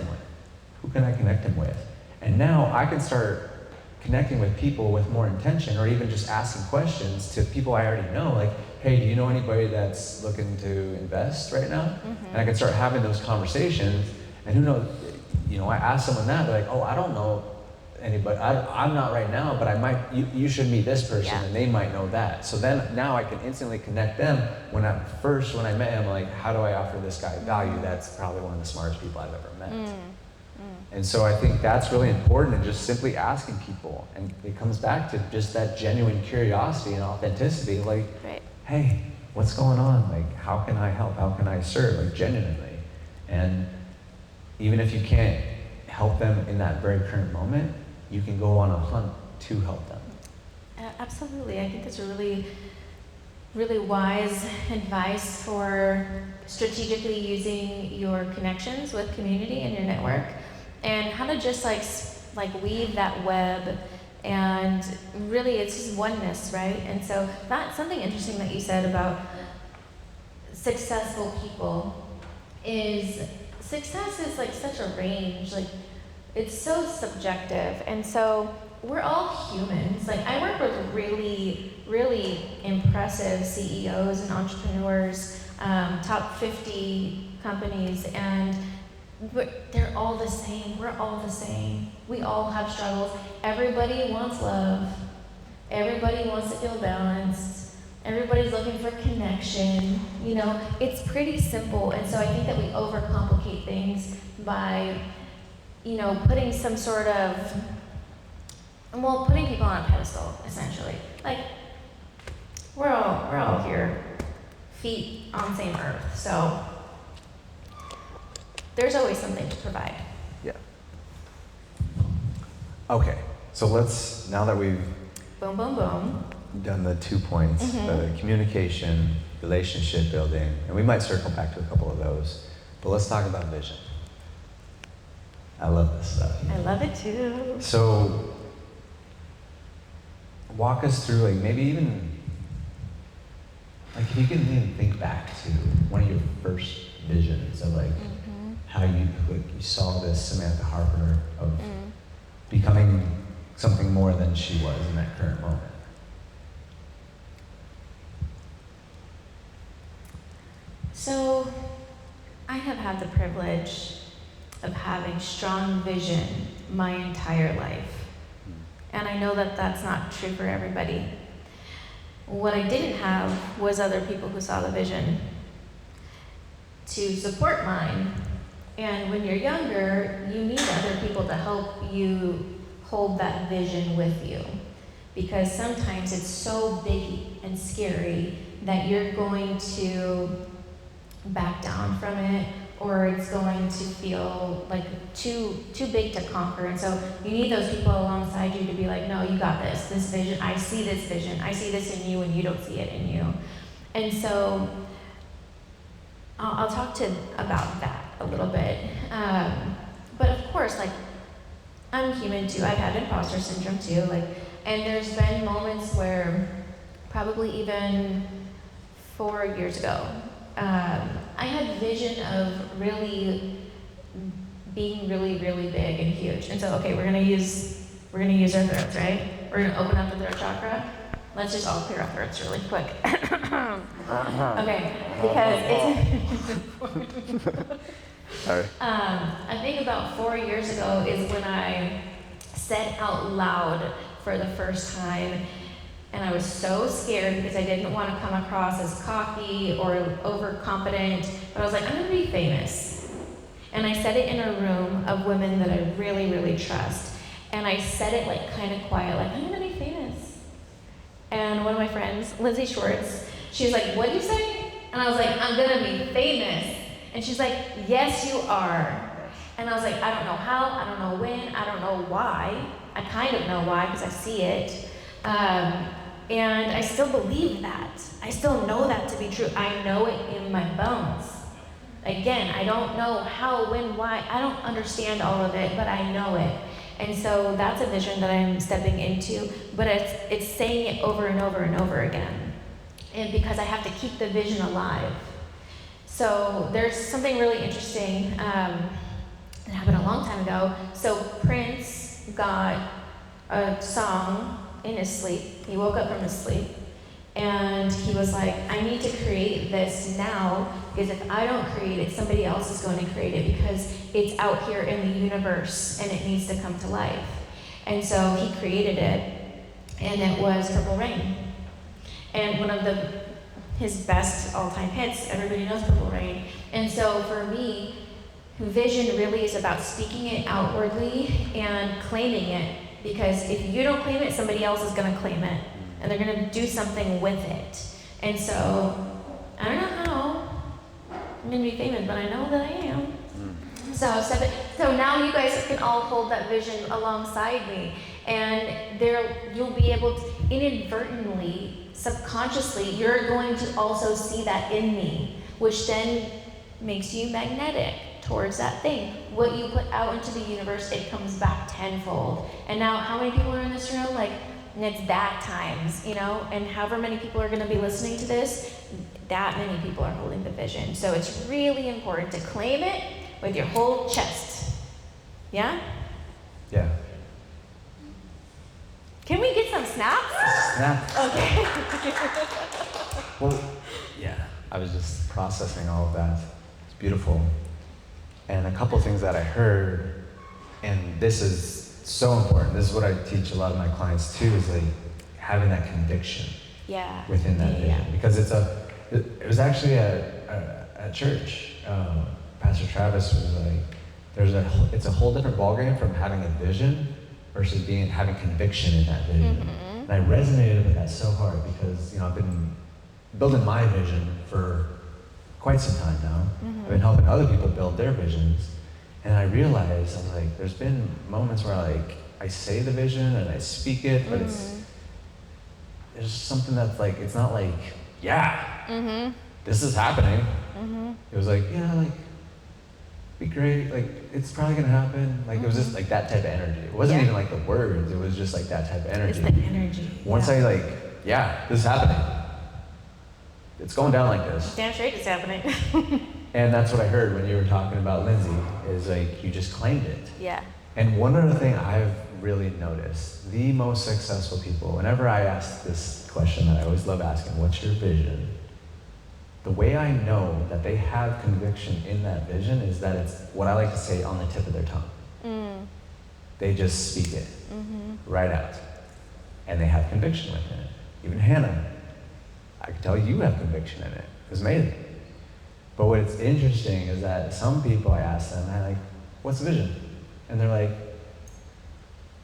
him with? And now I can start connecting with people with more intention, or even just asking questions to people I already know, like, hey, do you know anybody that's looking to invest right now? And I can start having those conversations, and who knows, I ask someone that, they're like, oh, I don't know anybody, I'm not right now, but I might, you should meet this person, and they might know that. So then now I can instantly connect them. When I met him, like, how do I offer this guy value? That's probably one of the smartest people I've ever met. And so I think that's really important, and just simply asking people. And it comes back to just that genuine curiosity and authenticity, like, hey, what's going on? Like, how can I help? How can I serve? Like, genuinely. And even if you can't help them in that very current moment, you can go on a hunt to help them. Absolutely. I think that's a really, really wise advice for strategically using your connections with community and your network, and how to just like weave that web, and really it's just oneness, right? And so that's something interesting that you said about successful people, is success is like such a range, like it's so subjective. And so we're all humans. Like, I work with really, really impressive CEOs and entrepreneurs, top 50 companies, and they're all the same. We're all the same. We all have struggles. Everybody wants love. Everybody wants to feel balanced. Everybody's looking for connection. It's pretty simple. And so I think that we overcomplicate things by, putting some sort of, putting people on a pedestal, essentially. Like, we're all here, feet on the same earth. So there's always something to provide. Yeah. Okay, so now that we've Boom, boom, boom. done the 2 points, the communication, relationship building, and we might circle back to a couple of those, but let's talk about vision. I love this stuff. I love it too. So walk us through, like, maybe even, like, if you can even think back to one of your first visions of, like, how you saw this Samantha Harper of becoming something more than she was in that current moment. So I have had the privilege of having strong vision my entire life. And I know that that's not true for everybody. What I didn't have was other people who saw the vision to support mine. And when you're younger, you need other people to help you hold that vision with you. Because sometimes it's so big and scary that you're going to back down from it, or it's going to feel like too big to conquer. And so you need those people alongside you to be like, no, you got this vision, I see this vision, I see this in you and you don't see it in you. And so I'll talk about that a little bit. But of course, like, I'm human too. I've had imposter syndrome too. And there's been moments where, probably even 4 years ago, I had vision of really being really, really big and huge. And so, okay, we're gonna use our throats, right? We're gonna open up the throat chakra. Let's just all clear our throats really quick. Okay, because it's important. Sorry. I think about 4 years ago is when I said out loud for the first time, And I was so scared because I didn't want to come across as cocky or overconfident. But I was like, I'm going to be famous. And I said it in a room of women that I really, really trust. And I said it like kind of quiet, like, I'm going to be famous. And one of my friends, Lindsay Schwartz, she was like, what did you say? And I was like, I'm going to be famous. And she's like, yes, you are. And I was like, I don't know how, I don't know when, I don't know why. I kind of know why because I see it. And I still believe that. I still know that to be true. I know it in my bones. Again, I don't know how, when, why. I don't understand all of it, but I know it. And so that's a vision that I'm stepping into, but it's saying it over and over and over again. And because I have to keep the vision alive. So there's something really interesting that happened a long time ago. So Prince got a song in his sleep. He woke up from his sleep and he was like, I need to create this now because if I don't create it, somebody else is going to create it because it's out here in the universe and it needs to come to life. And so he created it and it was Purple Rain. And one of his best all-time hits, everybody knows Purple Rain. And so for me, vision really is about speaking it outwardly and claiming it. Because if you don't claim it, somebody else is going to claim it. And they're going to do something with it. And so, I don't know how I'm going to be famous, but I know that I am. So now you guys can all hold that vision alongside me. And you'll be able to, inadvertently, subconsciously, you're going to also see that in me. Which then makes you magnetic towards that thing. What you put out into the universe, it comes back tenfold. And now, how many people are in this room? Like, and it's that times, and however many people are going to be listening to this, that many people are holding the vision. So it's really important to claim it with your whole chest. Yeah? Yeah. Can we get some snaps? Snaps. Okay. Well, yeah. I was just processing all of that. It's beautiful. And a couple things that I heard, and this is so important. This is what I teach a lot of my clients too, is like having that conviction within that vision. Because it was actually at church. Pastor Travis was like, it's a whole different ballgame from having a vision versus having conviction in that vision. Mm-hmm. And I resonated with that so hard because I've been building my vision for quite some time now. Mm-hmm. I've been helping other people build their visions. And I realized, I was like, there's been moments where I say the vision and I speak it, but there's something that's like, it's not like, this is happening. Mm-hmm. It was like, be great, like, it's probably gonna happen. Like, it was just like that type of energy. It wasn't even like the words, it was just like that type of energy. It's the energy. Once I this is happening. It's going down like this. Damn straight it's happening. And that's what I heard when you were talking about Lindsay, is like, you just claimed it. Yeah. And one other thing I've really noticed, the most successful people, whenever I ask this question that I always love asking, what's your vision? The way I know that they have conviction in that vision is that it's what I like to say on the tip of their tongue. Mm. They just speak it right out. And they have conviction within it. Even Hannah, I can tell you have conviction in it. It was amazing. But what's interesting is that some people, I ask them, I'm like, what's the vision? And they're like,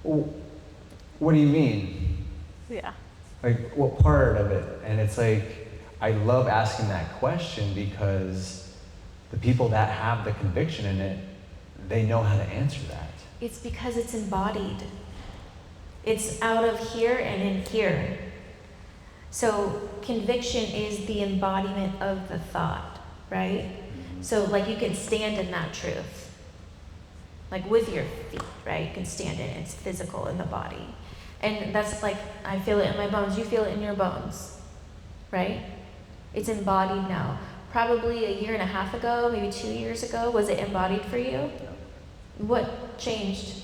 well, what do you mean? Yeah. Like, what part of it? And it's like, I love asking that question because the people that have the conviction in it, they know how to answer that. It's because it's embodied. It's out of here and in here. So conviction is the embodiment of the thought, right? Mm-hmm. So like you can stand in that truth. Like with your feet, right? You can stand in it. It's physical in the body. And that's like, I feel it in my bones. You feel it in your bones, right? It's embodied now. Probably a year and a half ago, maybe 2 years ago, was it embodied for you? What changed?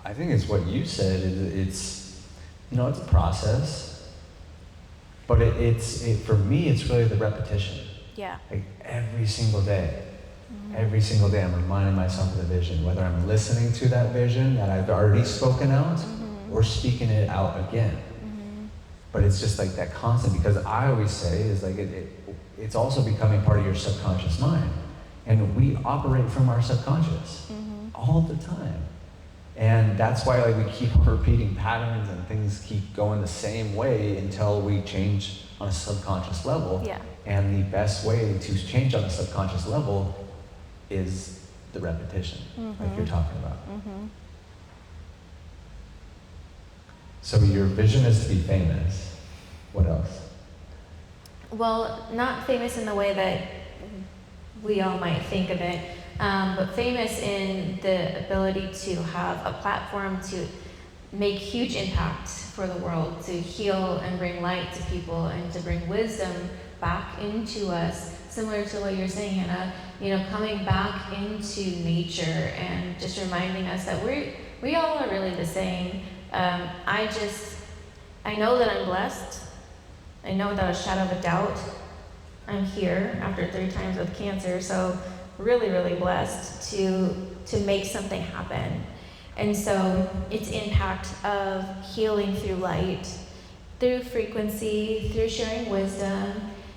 I think it's what you said. It's it's a process, but for me, it's really the repetition. Yeah. Like every single day I'm reminding myself of the vision, whether I'm listening to that vision that I've already spoken out, we're speaking it out again. But it's just like that constant, because I always say is like it's also becoming part of your subconscious mind. And we operate from our subconscious all the time. And that's why like we keep on repeating patterns and things keep going the same way until we change on a subconscious level. Yeah. And the best way to change on a subconscious level is the repetition, like you're talking about. So your vision is to be famous. What else? Well, not famous in the way that we all might think of it, but famous in the ability to have a platform to make huge impact for the world, to heal and bring light to people and to bring wisdom back into us, similar to what you're saying, Hannah, coming back into nature and just reminding us that we all are really the same. I know that I'm blessed. I know without a shadow of a doubt I'm here after 3 times with cancer, so really, really blessed to make something happen. And so it's impact of healing through light, through frequency, through sharing wisdom,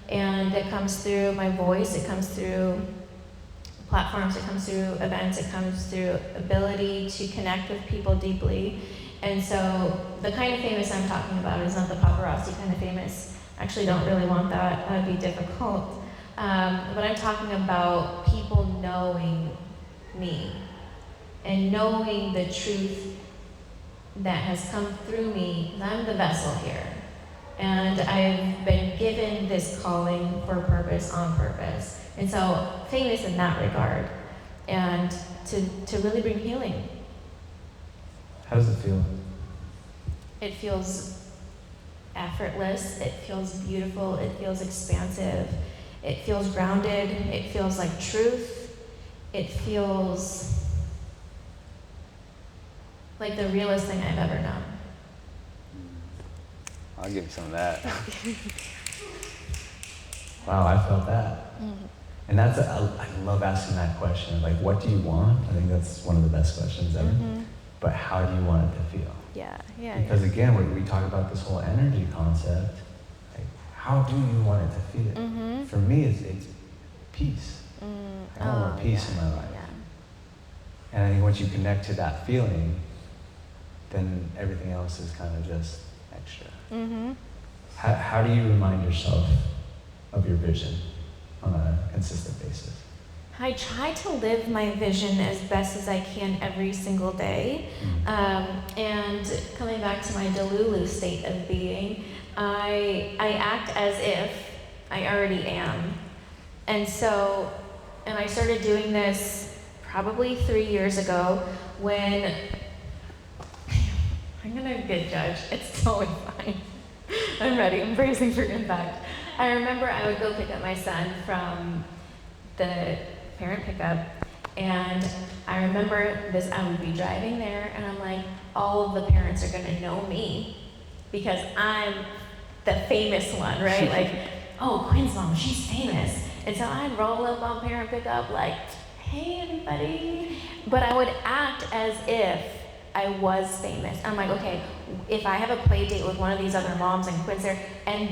and it comes through my voice, it comes through platforms, it comes through events, it comes through ability to connect with people deeply. And so the kind of famous I'm talking about is not the paparazzi kind of famous. I actually don't really want that. That would be difficult. But I'm talking about people knowing me and knowing the truth that has come through me. I'm the vessel here. And I've been given this calling for purpose, on purpose. And so famous in that regard. And to really bring healing. How does it feel? It feels effortless, it feels beautiful, it feels expansive, it feels grounded, it feels like truth, it feels like the realest thing I've ever known. I'll give you some of that. Wow, I felt that. And that's, I love asking that question. Like, what do you want? I think that's one of the best questions ever. But how do you want it to feel? Yeah. Because again, when we talk about this whole energy concept, like, how do you want it to feel? For me, it's peace. I want more peace in my life. And I think once you connect to that feeling, then everything else is kind of just extra. How do you remind yourself of your vision on a consistent basis? I try to live my vision as best as I can every single day. And coming back to my Delulu state of being, I act as if I already am. And I started doing this probably 3 years ago when, I'm gonna get judged, it's totally fine. I'm ready, I'm bracing for impact. I remember I would go pick up my son from the parent pickup, and I remember this, I would be driving there, and I'm like, all of the parents are gonna know me, because I'm the famous one, right? Like, oh, Quinn's mom, she's famous. And so I'd roll up on parent pickup like, hey, everybody. But I would act as if I was famous. I'm like, okay, if I have a play date with one of these other moms and Quinn's there, and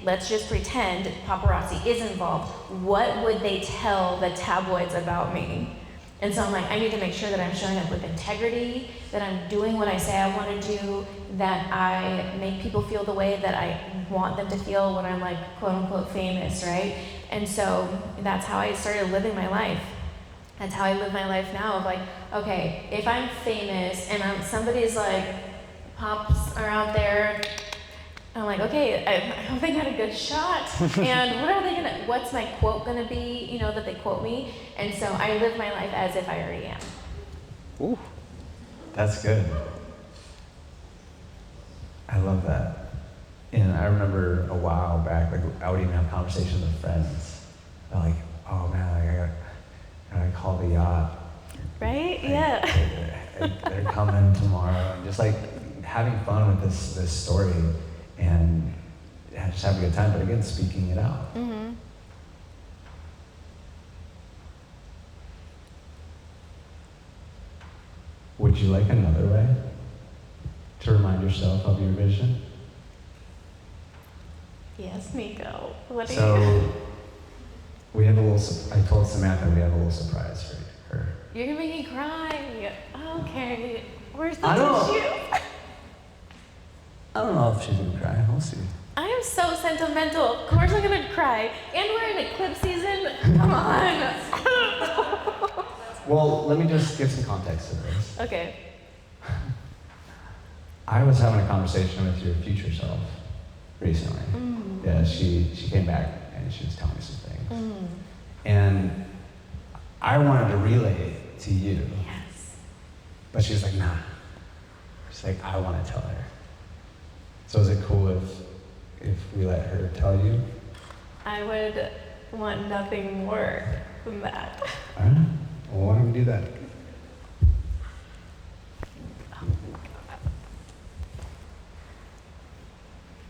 let's just pretend paparazzi is involved, what would they tell the tabloids about me? And so I'm like, I need to make sure that I'm showing up with integrity, that I'm doing what I say I want to do, that I make people feel the way that I want them to feel when I'm like, quote unquote, famous, right? And so that's how I started living my life. That's how I live my life now, of like, okay, if I'm famous and somebody's like, pops are out there, I'm like, okay, I hope they got a good shot. And what's my quote gonna be, that they quote me? And so I live my life as if I already am. Ooh, that's good. I love that. And I remember a while back, like I would even have conversations with friends. They're like, oh man, I gotta call the yacht. Right? Yeah. They're coming tomorrow, and just like having fun with this story, and just having a good time. But again, speaking it out. Would you like another way? to remind yourself of your vision? Yes, Nico. What do you? So, we have a little, I told Samantha we have a little surprise for her. You're gonna make me cry. Okay. Where's the I don't- tissue? I don't know if she's gonna cry, we'll see. I am so sentimental. Of course I'm gonna cry. And we're in eclipse season. Come on. Well, let me just give some context to this. Okay. I was having a conversation with your future self recently. Yeah, she came back and she was telling me some things. And I wanted to relay it to you. Yes. But she's like, nah. She's like, I want to tell her. So is it cool if we let her tell you? I would want nothing more than that. All right. Well, why don't we do that?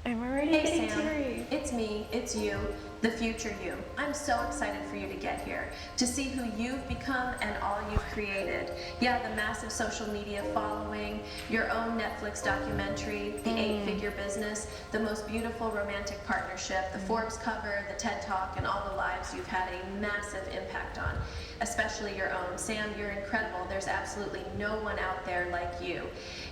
I'm already Hey getting Sam, teary. it's me, it's you, the future you. I'm so excited for you to get here, to see who you've become and all you've created. Yeah, the massive social media following, your own Netflix documentary, the 8-figure business, the most beautiful romantic partnership, the Forbes cover, the TED Talk, and all the lives you've had a massive impact on, especially your own. Sam, you're incredible. There's absolutely no one out there like you.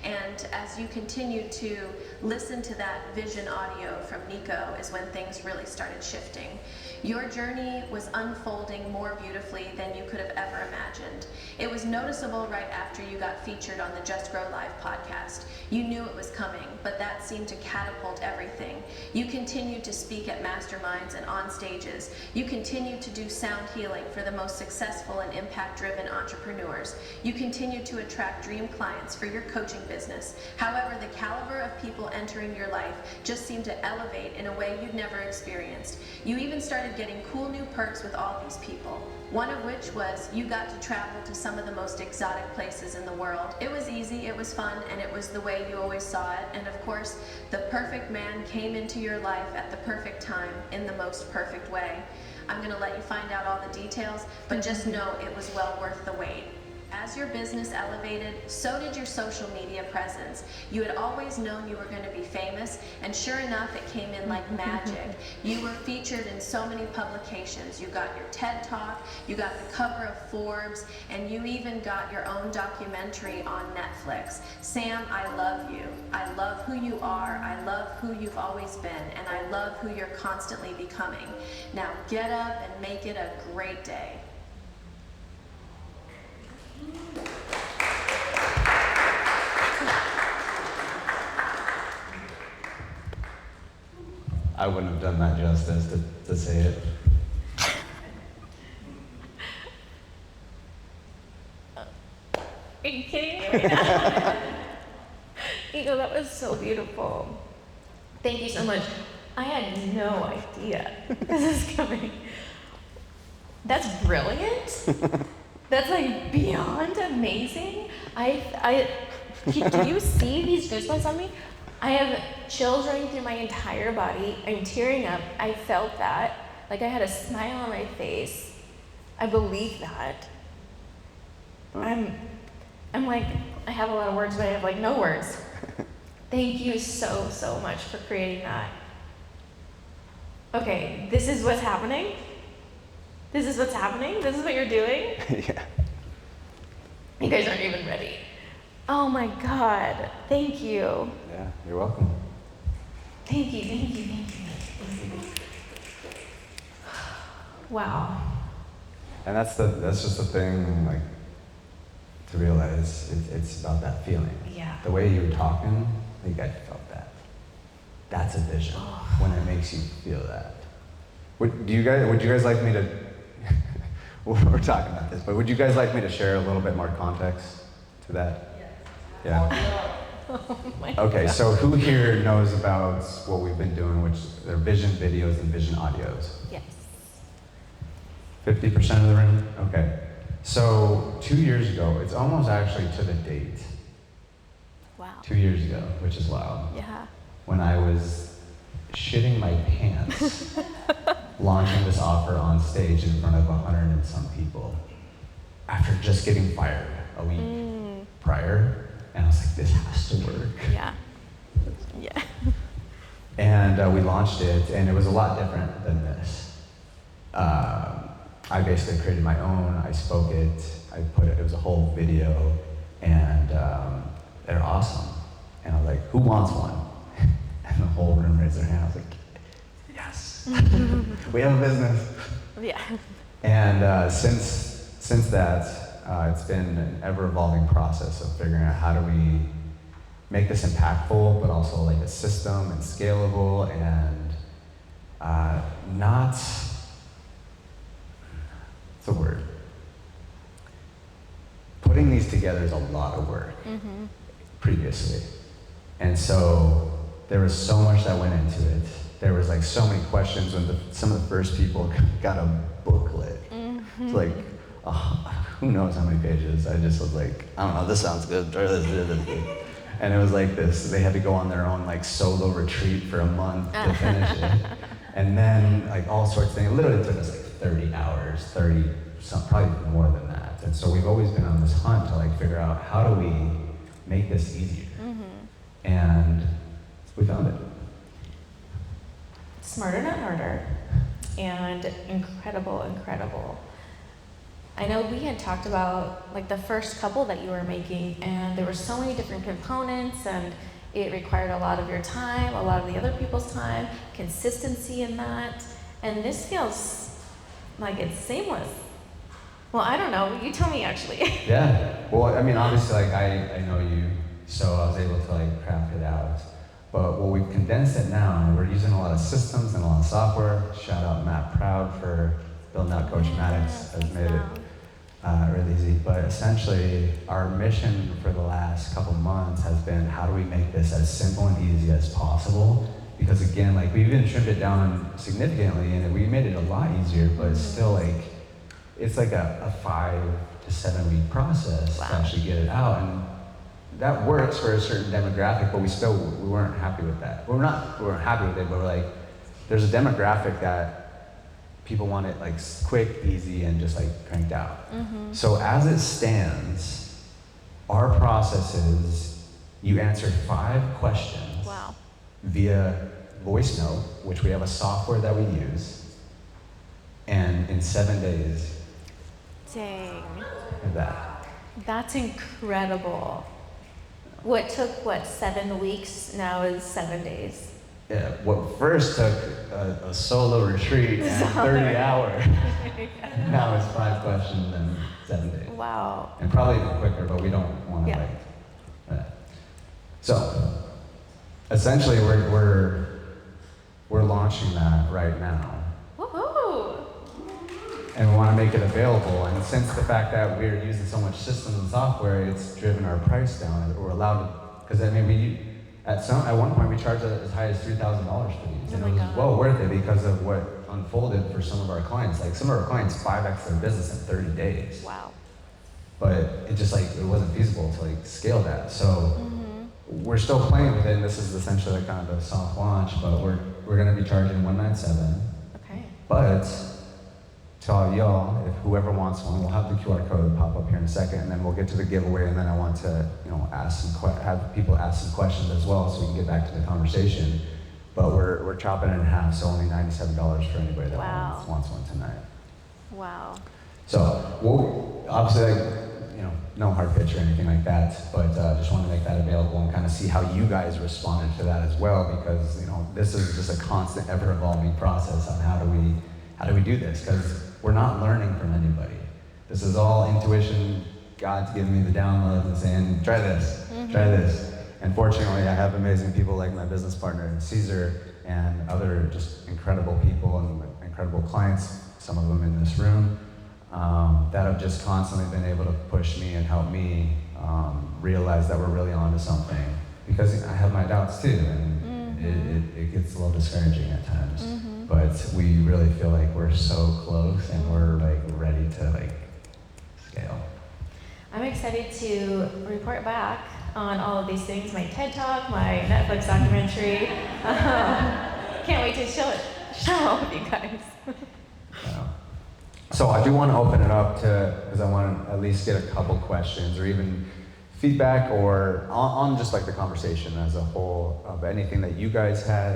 And as you continue to listen to that vision audio from Nico is when things really started shifting. Your journey was unfolding more beautifully than you could have ever imagined. It was noticeable right after you got featured on the Just Grow Live podcast. You knew it was coming, but that seemed to catapult everything. You continued to speak at masterminds and on stages. You continued to do sound healing for the most successful and impact-driven entrepreneurs. You continued to attract dream clients for your coaching business. However, the caliber of people entering your life just seemed to elevate in a way you'd never experienced. You even started getting cool new perks with all these people. One of which was you got to travel to some of the most exotic places in the world. It was easy, it was fun, and it was the way you always saw it. And of course, the perfect man came into your life at the perfect time in the most perfect way. I'm gonna let you find out all the details, but just know it was well worth the wait. As your business elevated, so did your social media presence. You had always known you were going to be famous, and sure enough, it came in like magic. You were featured in so many publications. You got your TED Talk, you got the cover of Forbes, and you even got your own documentary on Netflix. Sam, I love you. I love who you are. I love who you've always been, and I love who you're constantly becoming. Now get up and make it a great day. I wouldn't have done that justice to say it. Are you kidding me right now? Nico, that was so beautiful. Thank you so much. I had no idea this is coming. That's brilliant. That's like beyond amazing. Do you see these goosebumps on me? I have chills running through my entire body. I'm tearing up. I felt that. Like I had a smile on my face. I believe that. I'm like, I have a lot of words, but I have like no words. Thank you so, so much for creating that. Okay, this is what's happening? This is what's happening? This is what you're doing? Yeah. You guys aren't even ready. Oh my God, thank you. Yeah, you're welcome. Thank you, thank you, thank you. Thank you. Wow. And that's just the thing, like, to realize it's about that feeling. Yeah. The way you were talking, I think I felt that. That's a vision, when it makes you feel that. Would you guys like me to, we're talking about this, but would you guys like me to share a little bit more context to that? Yeah. Oh my Okay, God. so who here knows about what we've been doing, which are vision videos and vision audios? Yes. 50% of the room? Okay. So 2 years ago, it's almost actually to the date, Wow. 2 years ago, which is wild, Yeah. when I was shitting my pants launching this offer on stage in front of 100 and some people after just getting fired a week prior. And I was like, this has to work. Yeah. Yeah. And we launched it, and it was a lot different than this. I basically created my own, I spoke it, it was a whole video, and they're awesome. And I was like, who wants one? And the whole room raised their hand. I was like, yes, we have a business. Yeah. And since that, it's been an ever-evolving process of figuring out how do we make this impactful, but also like a system and scalable and not, what's the word? Putting these together is a lot of work previously. And so there was so much that went into it. There was like so many questions when some of the first people got a booklet. It's like, who knows how many pages? I just was like, I don't know, this sounds good, try this. And it was like this, they had to go on their own like solo retreat for a month to finish it. And then like all sorts of things. It literally took us like 30 hours, probably more than that. And so we've always been on this hunt to like figure out how do we make this easier. And we found it. Smarter, not harder. And incredible. I know we had talked about like the first couple that you were making, and there were so many different components, and it required a lot of your time, a lot of the other people's time, consistency in that. And this feels like it's seamless. Well, I don't know. You tell me, actually. Yeah. Well, I mean, obviously, like I know you, so I was able to like craft it out. But well, we've condensed it now, and we're using a lot of systems and a lot of software. Shout out Matt Proud for building out Coachmatics. Has made it really easy. But essentially, our mission for the last couple months has been how do we make this as simple and easy as possible? Because again, like we've even trimmed it down significantly, and we made it a lot easier. But it's still like it's like a 5 to 7 week process to actually get it out, and that works for a certain demographic. But we weren't happy with that. We weren't happy with it, but we're like, there's a demographic that people want it like quick, easy, and just like cranked out. So as it stands, our process is you answer 5 questions via voice note, which we have a software that we use, and in 7 days. Dang. Like that. That's incredible. What took, 7 weeks now is 7 days. Yeah, what first took a solo retreat and 30 hours, now it's 5 questions and 7 days. Wow. And probably even quicker, but we don't want to So, essentially we're launching that right now. Woohoo! And we want to make it available. And since the fact that we're using so much systems and software, it's driven our price down. We're allowed to, because I mean, at one point we charged as high as $3,000 for these. And it was well worth it because of what unfolded for some of our clients. Like some of our clients 5x their business in 30 days. Wow. But it just like, it wasn't feasible to like scale that. So we're still playing with it, and this is essentially kind of a soft launch, but we're gonna be charging $197. Okay. But to all y'all, if whoever wants one, we'll have the QR code pop up here in a second, and then we'll get to the giveaway, and then I want to, have people ask some questions as well, so we can get back to the conversation. But we're chopping it in half, so only $97 for anybody that wants one tonight. Wow. So we'll obviously, no hard pitch or anything like that, but just want to make that available and kind of see how you guys responded to that as well, because this is just a constant, ever-evolving process on how do we do this, because we're not learning from anybody. This is all intuition. God's giving me the downloads and saying, try this, try this. And fortunately, I have amazing people like my business partner, Caesar, and other just incredible people and incredible clients, some of them in this room, that have just constantly been able to push me and help me realize that we're really onto something. Because I have my doubts too, and it gets a little discouraging at times. But we really feel like we're so close, and we're like ready to scale. I'm excited to report back on all of these things, my TED Talk, my Netflix documentary. Can't wait to show all of you guys. So I do want to open it up to, because I want to at least get a couple questions or even feedback or on just like the conversation as a whole of anything that you guys had,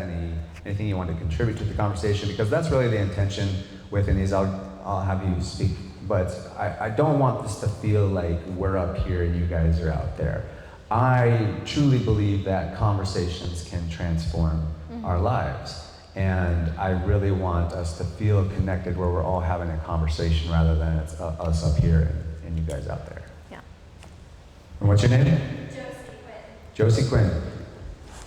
anything you want to contribute to the conversation, because that's really the intention within these. I'll have you speak, but I don't want this to feel like we're up here and you guys are out there. I truly believe that conversations can transform our lives. And I really want us to feel connected where we're all having a conversation rather than it's us up here and you guys out there. Yeah. And what's your name? Josie Quinn. Josie Quinn.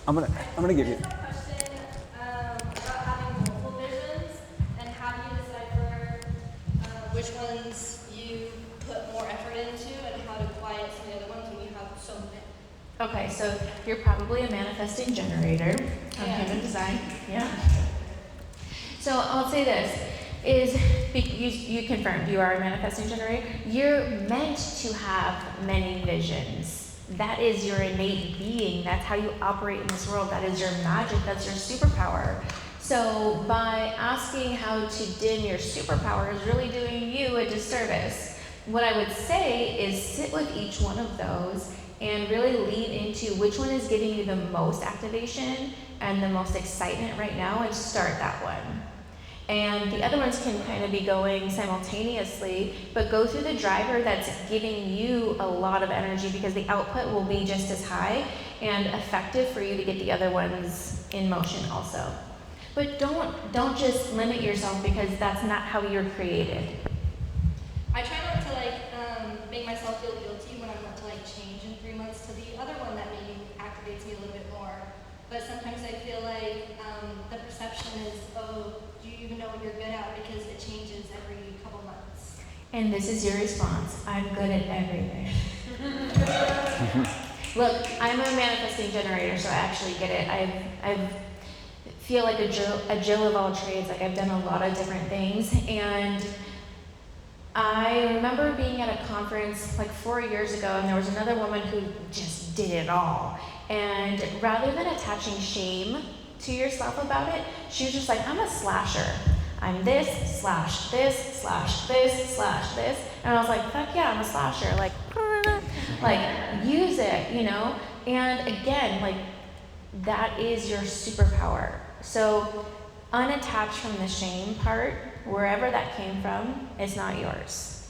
I'm gonna give you. I just have a question about having multiple visions and how do you decipher which ones you put more effort into and how to quiet some of the other ones when you have so many. Okay, so you're probably a manifesting generator on Yeah. human design. Yeah. So I'll say this is you confirmed you are a manifesting generator. You're meant to have many visions. That is your innate being. That's how you operate in this world. That is your magic. That's your superpower. So by asking how to dim your superpower is really doing you a disservice. What I would say is sit with each one of those and really lean into which one is giving you the most activation and the most excitement right now and start that one. And the other ones can kind of be going simultaneously, but go through the driver that's giving you a lot of energy because the output will be just as high and effective for you to get the other ones in motion also. But don't just limit yourself because that's not how you're created. I try not to make myself feel guilty when I want to change in 3 months to the other one that maybe activates me a little bit more. But sometimes I feel like the perception is, oh, do you even know what you're good at because it changes every couple months. And this is your response. I'm good at everything. Look, I'm a manifesting generator, so I actually get it. I feel like a Jill of all trades. Like I've done a lot of different things, and I remember being at a conference like 4 years ago, and there was another woman who just did it all. And rather than attaching shame to yourself about it, she was just like, I'm a slasher. I'm this, slash this, slash this, slash this. And I was like, fuck yeah, I'm a slasher. Like use it, you know? And again, that is your superpower. So unattached from the shame part, wherever that came from, it's not yours.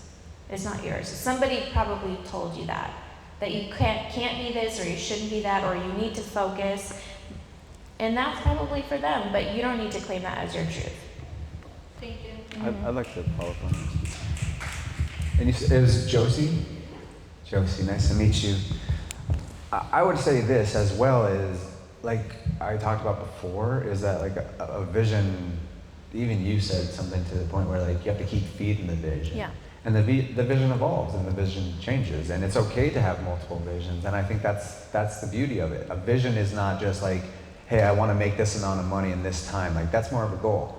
It's not yours. Somebody probably told you that you can't be this, or you shouldn't be that, or you need to focus. And that's probably for them, but you don't need to claim that as your truth. Thank you. I'd like to follow up on that. And it was Josie? Josie, nice to meet you. I would say this as well is, like I talked about before, is that like a vision, even you said something to the point where you have to keep feeding the vision. Yeah. And the vision evolves and the vision changes, and it's okay to have multiple visions. And I think that's the beauty of it. A vision is not just like, hey, I want to make this amount of money in this time. That's more of a goal.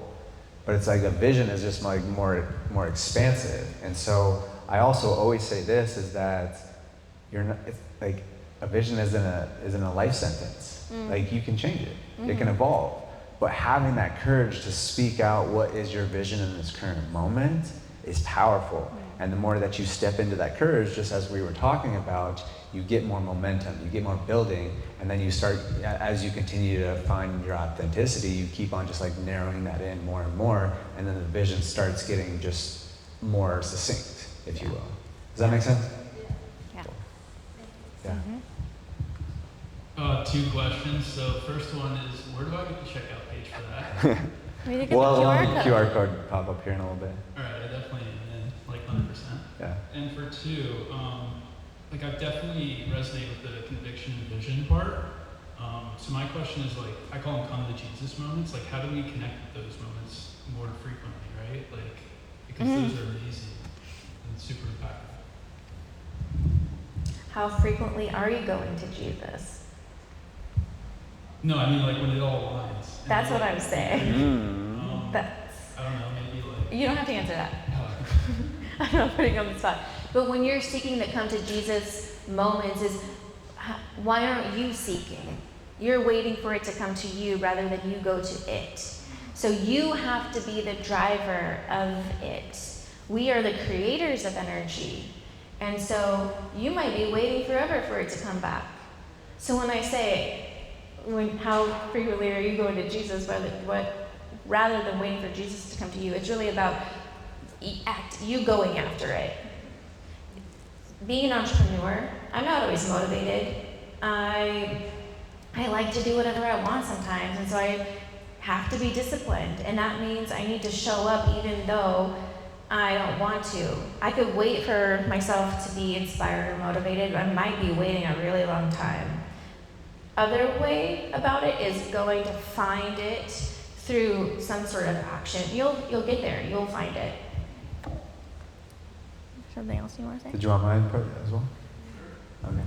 But it's like a vision is just more expansive. And so I also always say this is that you're not, it's like a vision isn't a life sentence. You can change it. It can evolve. But having that courage to speak out what is your vision in this current moment is powerful. And the more that you step into that courage, just as we were talking about, you get more momentum, you get more building, and then you start, as you continue to find your authenticity, you keep on just narrowing that in more and more, and then the vision starts getting just more succinct, if you will. Does that make sense? Yeah. Yeah. 2 questions. So first one is, where do I get the checkout page for that? Maybe get Well, the we'll QR have the code. QR code pop up here in a little bit. All right, I definitely am in, 100%. Yeah. And for 2, I've definitely resonated with the conviction and vision part. So my question is I call them come to Jesus moments. How do we connect with those moments more frequently, right? Because those are amazing and super impactful. How frequently are you going to Jesus? No, I mean when it all aligns. And That's what I'm saying. That's, I don't know, maybe you don't have to answer that. uh, I'm not putting you on the spot. But when you're seeking the come to Jesus moments, why aren't you seeking? You're waiting for it to come to you rather than you go to it. So you have to be the driver of it. We are the creators of energy. And so you might be waiting forever for it to come back. So when I say, how frequently are you going to Jesus rather than waiting for Jesus to come to you, it's really about you going after it. Being an entrepreneur, I'm not always motivated. I like to do whatever I want sometimes, and so I have to be disciplined, and that means I need to show up even though I don't want to. I could wait for myself to be inspired or motivated, but I might be waiting a really long time. Other way about it is going to find it through some sort of action. You'll get there. You'll find it. Something else you want to say? Did you want my input as well? Okay.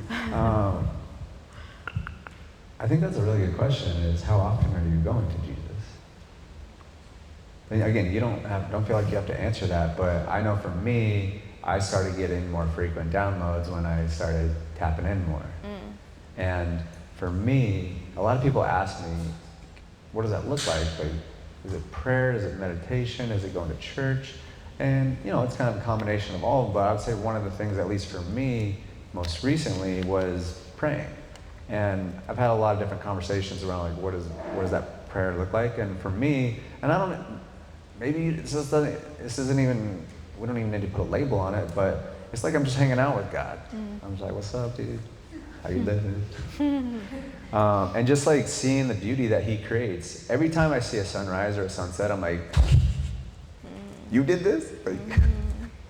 I think that's a really good question, is how often are you going to Jesus? And again, you don't feel like you have to answer that, but I know for me, I started getting more frequent downloads when I started tapping in more. And for me, a lot of people ask me, what does that look like? Like, is it prayer? Is it meditation? Is it going to church? And, it's kind of a combination of all, but I would say one of the things, at least for me, most recently, was praying. And I've had a lot of different conversations around, like, what does that prayer look like? And for me, and I don't, maybe this isn't even, we don't even need to put a label on it, but it's like I'm just hanging out with God. I'm just like, what's up, dude? How you living? And just like seeing the beauty that he creates. Every time I see a sunrise or a sunset, I'm like, you did this? Like,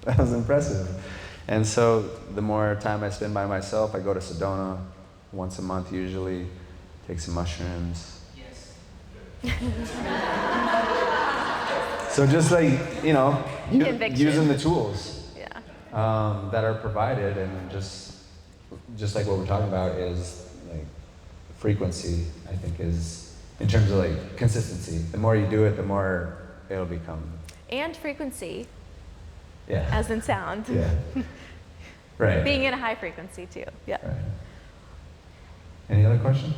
that was impressive. And so the more time I spend by myself, I go to Sedona once a month usually, take some mushrooms. Yes. So just like, using the tools that are provided, and just like what we're talking about is like frequency, I think, is in terms of like consistency. The more you do it, the more it'll become. And frequency. Yeah. As in sound. Yeah. Right. Being in a high frequency too. Yeah. Right. Any other questions?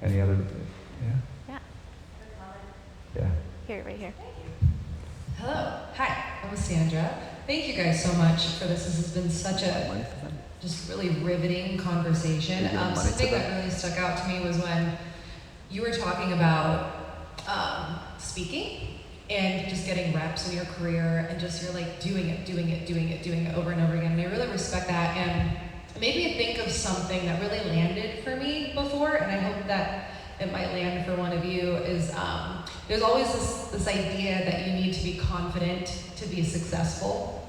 Any other? Yeah. Yeah. Yeah. Here, right here. Hello. Hi. I'm Sandra. Thank you guys so much for this. This has been such a just really riveting conversation. Something that really stuck out to me was when you were talking about speaking and just getting reps in your career, and just you're like doing it over and over again. And I really respect that, and it made me think of something that really landed for me before, and I hope that it might land for one of you. Is there's always this idea that you need to be confident to be successful.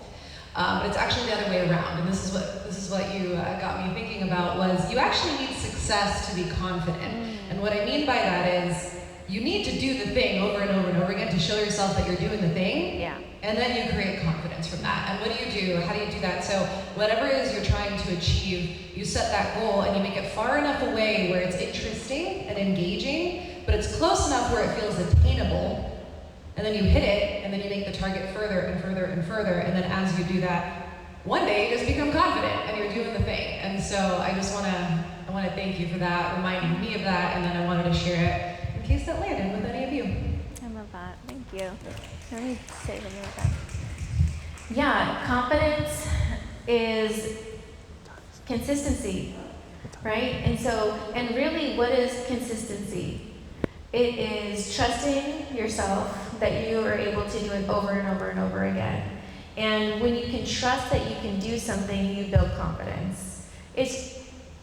But it's actually the other way around, and this is what you got me thinking about, was you actually need success to be confident. And what I mean by that is you need to do the thing over and over and over again to show yourself that you're doing the thing. Yeah. And then you create confidence from that. And what do you do? How do you do that? So whatever it is you're trying to achieve, you set that goal and you make it far enough away where it's interesting and engaging, but it's close enough where it feels attainable. And then you hit it, and then you make the target further and further and further. And then as you do that, one day you just become confident and you're doing the thing. And so I want to thank you for that, reminding me of that, and then I wanted to share it in case that landed with any of you. I love that. Thank you. Let me say when you're done. Yeah, confidence is consistency, right? And really, what is consistency? It is trusting yourself that you are able to do it over and over and over again. And when you can trust that you can do something, you build confidence. It's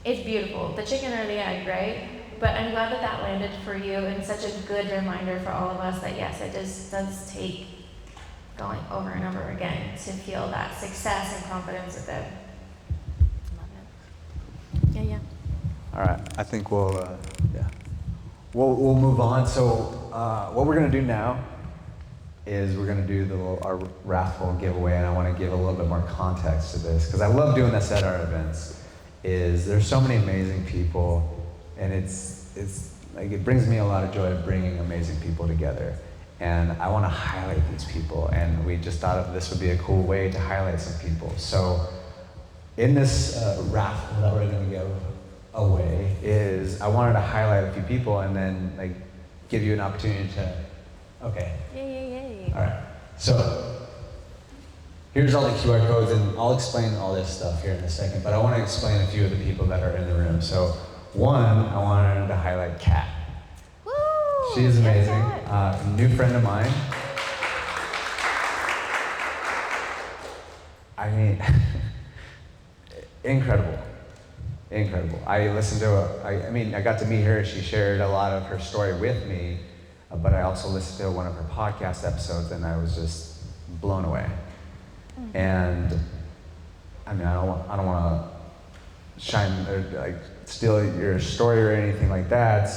beautiful. The chicken or the egg, right? But I'm glad that landed for you, and such a good reminder for all of us that yes, it does take going over and over again to feel that success and confidence with it. Love it. Yeah. All right. I think we'll move on. So what we're going to do now is we're going to do our raffle giveaway, and I want to give a little bit more context to this, because I love doing this at our events. There's so many amazing people, and it's like it brings me a lot of joy bringing amazing people together, and I want to highlight these people, and we just thought of this would be a cool way to highlight some people. So in this raffle that we're going to give away I wanted to highlight a few people and then like give you an opportunity to. Okay. Yay. All right. So here's all the QR codes, and I'll explain all this stuff here in a second, but I want to explain a few of the people that are in the room. So one, I wanted to highlight Kat. Woo! She is amazing, Yes, a new friend of mine. I mean, incredible. I listened to I got to meet her. She shared a lot of her story with me, but I also listened to one of her podcast episodes, and I was just blown away. And I mean, I don't want to shine or like steal your story or anything like that.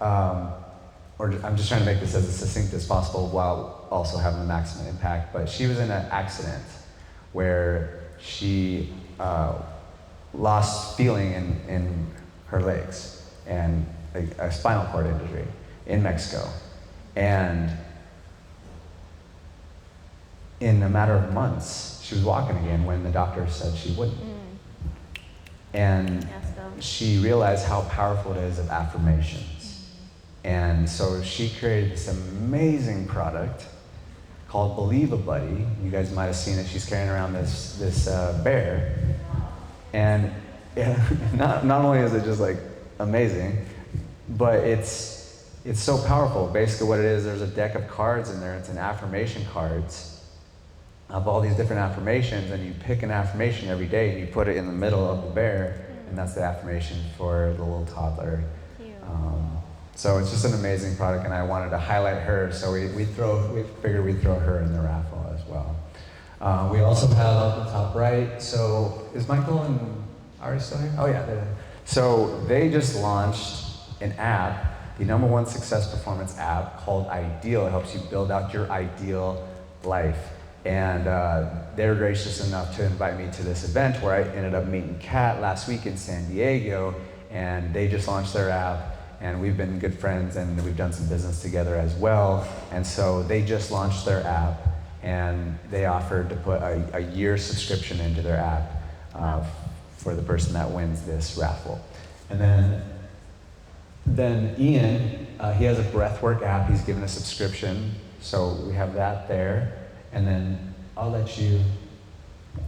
Or I'm just trying to make this as succinct as possible while also having the maximum impact. But she was in an accident where she lost feeling in her legs and a spinal cord injury in Mexico. And in a matter of months, she was walking again when the doctor said she wouldn't. And Yes, though. she realized how powerful it is of affirmations. And so she created this amazing product called Believe a Buddy. You guys might have seen it. She's carrying around this bear. And not only is it just like amazing, but it's so powerful. Basically what it is, there's a deck of cards in there. It's an affirmation cards of all these different affirmations, and you pick an affirmation every day and you put it in the middle of the bear, and that's the affirmation for the little toddler. Cute. So it's just an amazing product, and I wanted to highlight her, so we figured we'd throw her in the raffle as well. We also have up the top right, so is Michael and Ari still here? Oh yeah, they're there. So they just launched an app, the #1 success performance app called Ideal. It helps you build out your ideal life. And they were gracious enough to invite me to this event where I ended up meeting Kat last week in San Diego, and they just launched their app, and we've been good friends, and we've done some business together as well. And so they just launched their app, and they offered to put a year subscription into their app for the person that wins this raffle. And then Ian, he has a breathwork app. He's given a subscription, so we have that there. And then I'll let you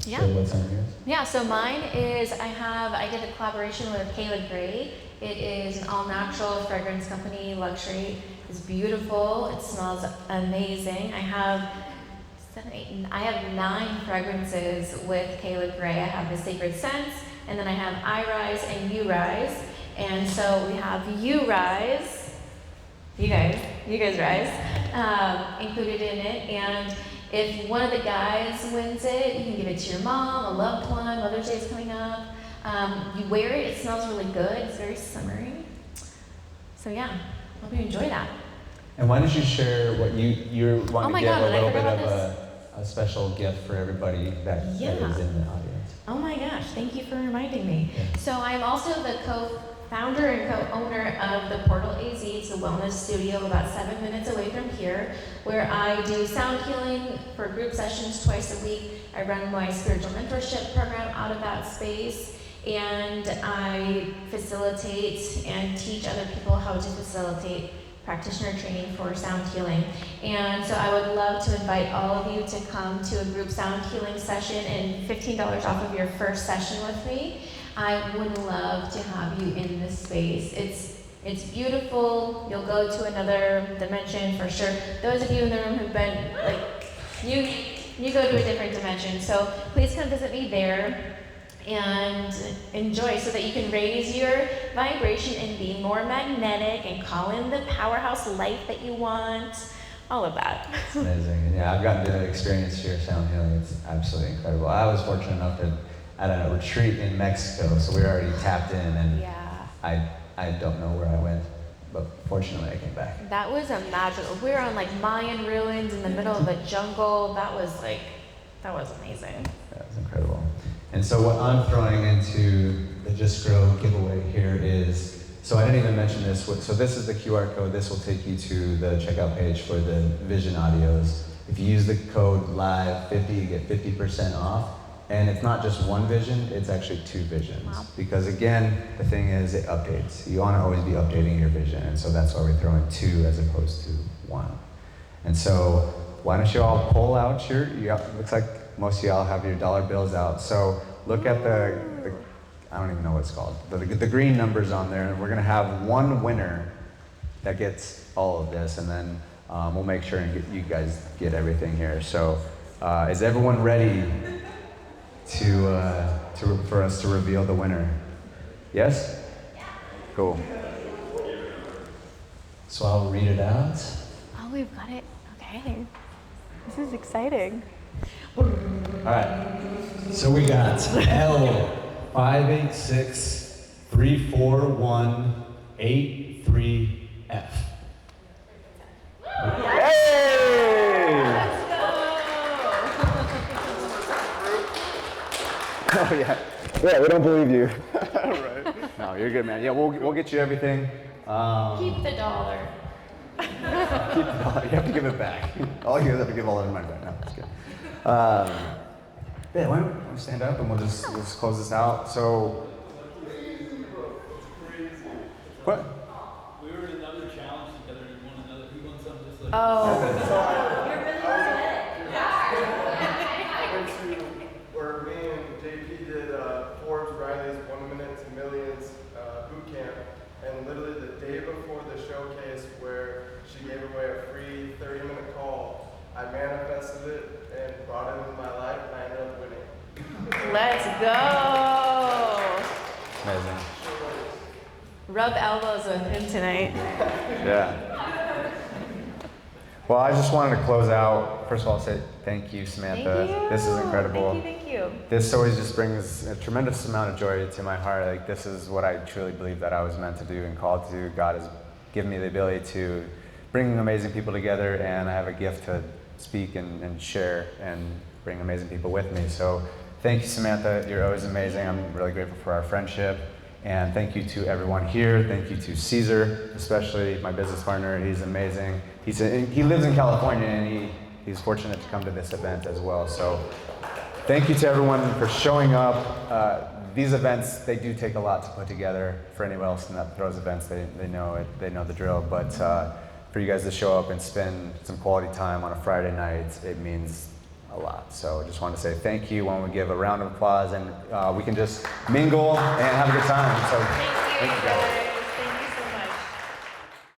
Yeah. say what's on yours. Yeah, so mine is I did a collaboration with Kayla Gray. It is an all-natural fragrance company, luxury. It's beautiful. It smells amazing. I have 9 fragrances with Kayla Gray. I have the Sacred Scents, and then I have I Rise and You Rise. And so we have You Rise, you guys rise, included in it. And if one of the guys wins it, you can give it to your mom, a loved one. Mother's Day is coming up. You wear it, it smells really good. It's very summery. So yeah, hope you enjoy that. And why don't you share what you're wanting my to give God, a did I little bit forget of about a special gift for everybody that is in the audience. Oh my gosh, thank you for reminding me. Yeah. So I'm also the co-founder and co-owner of the Portal AZ. It's a wellness studio about 7 minutes away from here, where I do sound healing for group sessions twice a week. I run my spiritual mentorship program out of that space, and I facilitate and teach other people how to facilitate practitioner training for sound healing. And so I would love to invite all of you to come to a group sound healing session and $15 off of your first session with me. I would love to have you in this space. It's beautiful. You'll go to another dimension for sure. Those of you in the room who've been you go to a different dimension. So please come visit me there and enjoy, so that you can raise your vibration and be more magnetic and call in the powerhouse life that you want. All of that. It's amazing. And yeah, I've gotten to experience your sound healing. It's absolutely incredible. I was fortunate enough to at a retreat in Mexico, so we were already tapped in, and Yeah. I don't know where I went, but fortunately I came back. That was a magical. We were on like Mayan ruins in the middle of the jungle. That was amazing. That was incredible. And so what I'm throwing into the Just Grow giveaway here is, so I didn't even mention this, so this is the QR code. This will take you to the checkout page for the Vision audios. If you use the code LIVE50, you get 50% off. And it's not just one vision, it's actually 2 visions. Wow. Because again, the thing is, it updates. You want to always be updating your vision, and so that's why we're throwing 2 as opposed to 1. And so, why don't you all pull out looks like most of y'all have your dollar bills out. So look at the I don't even know what it's called, the green numbers on there. And we're gonna have one winner that gets all of this, and then we'll make sure and you guys get everything here. So is everyone ready for us to reveal the winner? Yes? Cool. So I'll read it out. Oh, we've got it. Okay. This is exciting. All right. So we got L586341883F. Oh yeah. Yeah, we don't believe you. Right. No, you're good, man. Yeah, we'll get you everything. Keep the dollar. Keep the dollar. You have to give it back. All you guys have to give all the money back. No, just kidding. Yeah, why don't we stand up and we'll just close this out. So, what? We were in another challenge together and won another. We won something just like Oh. Where me and JP did Forbes Riley's 1 Minute to Millions boot camp, and literally the day before the showcase where she gave away a free 30-minute call, I manifested it and brought it into my life, and I ended up winning. Let's go. Amazing. Rub elbows with him tonight. Yeah. Well, I just wanted to close out. First of all, say thank you, Samantha. Thank you. This is incredible. Thank you. This always just brings a tremendous amount of joy to my heart. Like, this is what I truly believe that I was meant to do and called to. God has given me the ability to bring amazing people together, and I have a gift to speak and share and bring amazing people with me. So thank you, Samantha. You're always amazing. I'm really grateful for our friendship. And thank you to everyone here. Thank you to Caesar, especially my business partner. He's amazing. He lives in California, and he's fortunate to come to this event as well. So thank you to everyone for showing up. These events, they do take a lot to put together. For anyone else that throws events, they know it. They know the drill. But for you guys to show up and spend some quality time on a Friday night, it means a lot. So I just want to say thank you. Why don't we give a round of applause, and we can just mingle and have a good time. So thank you guys.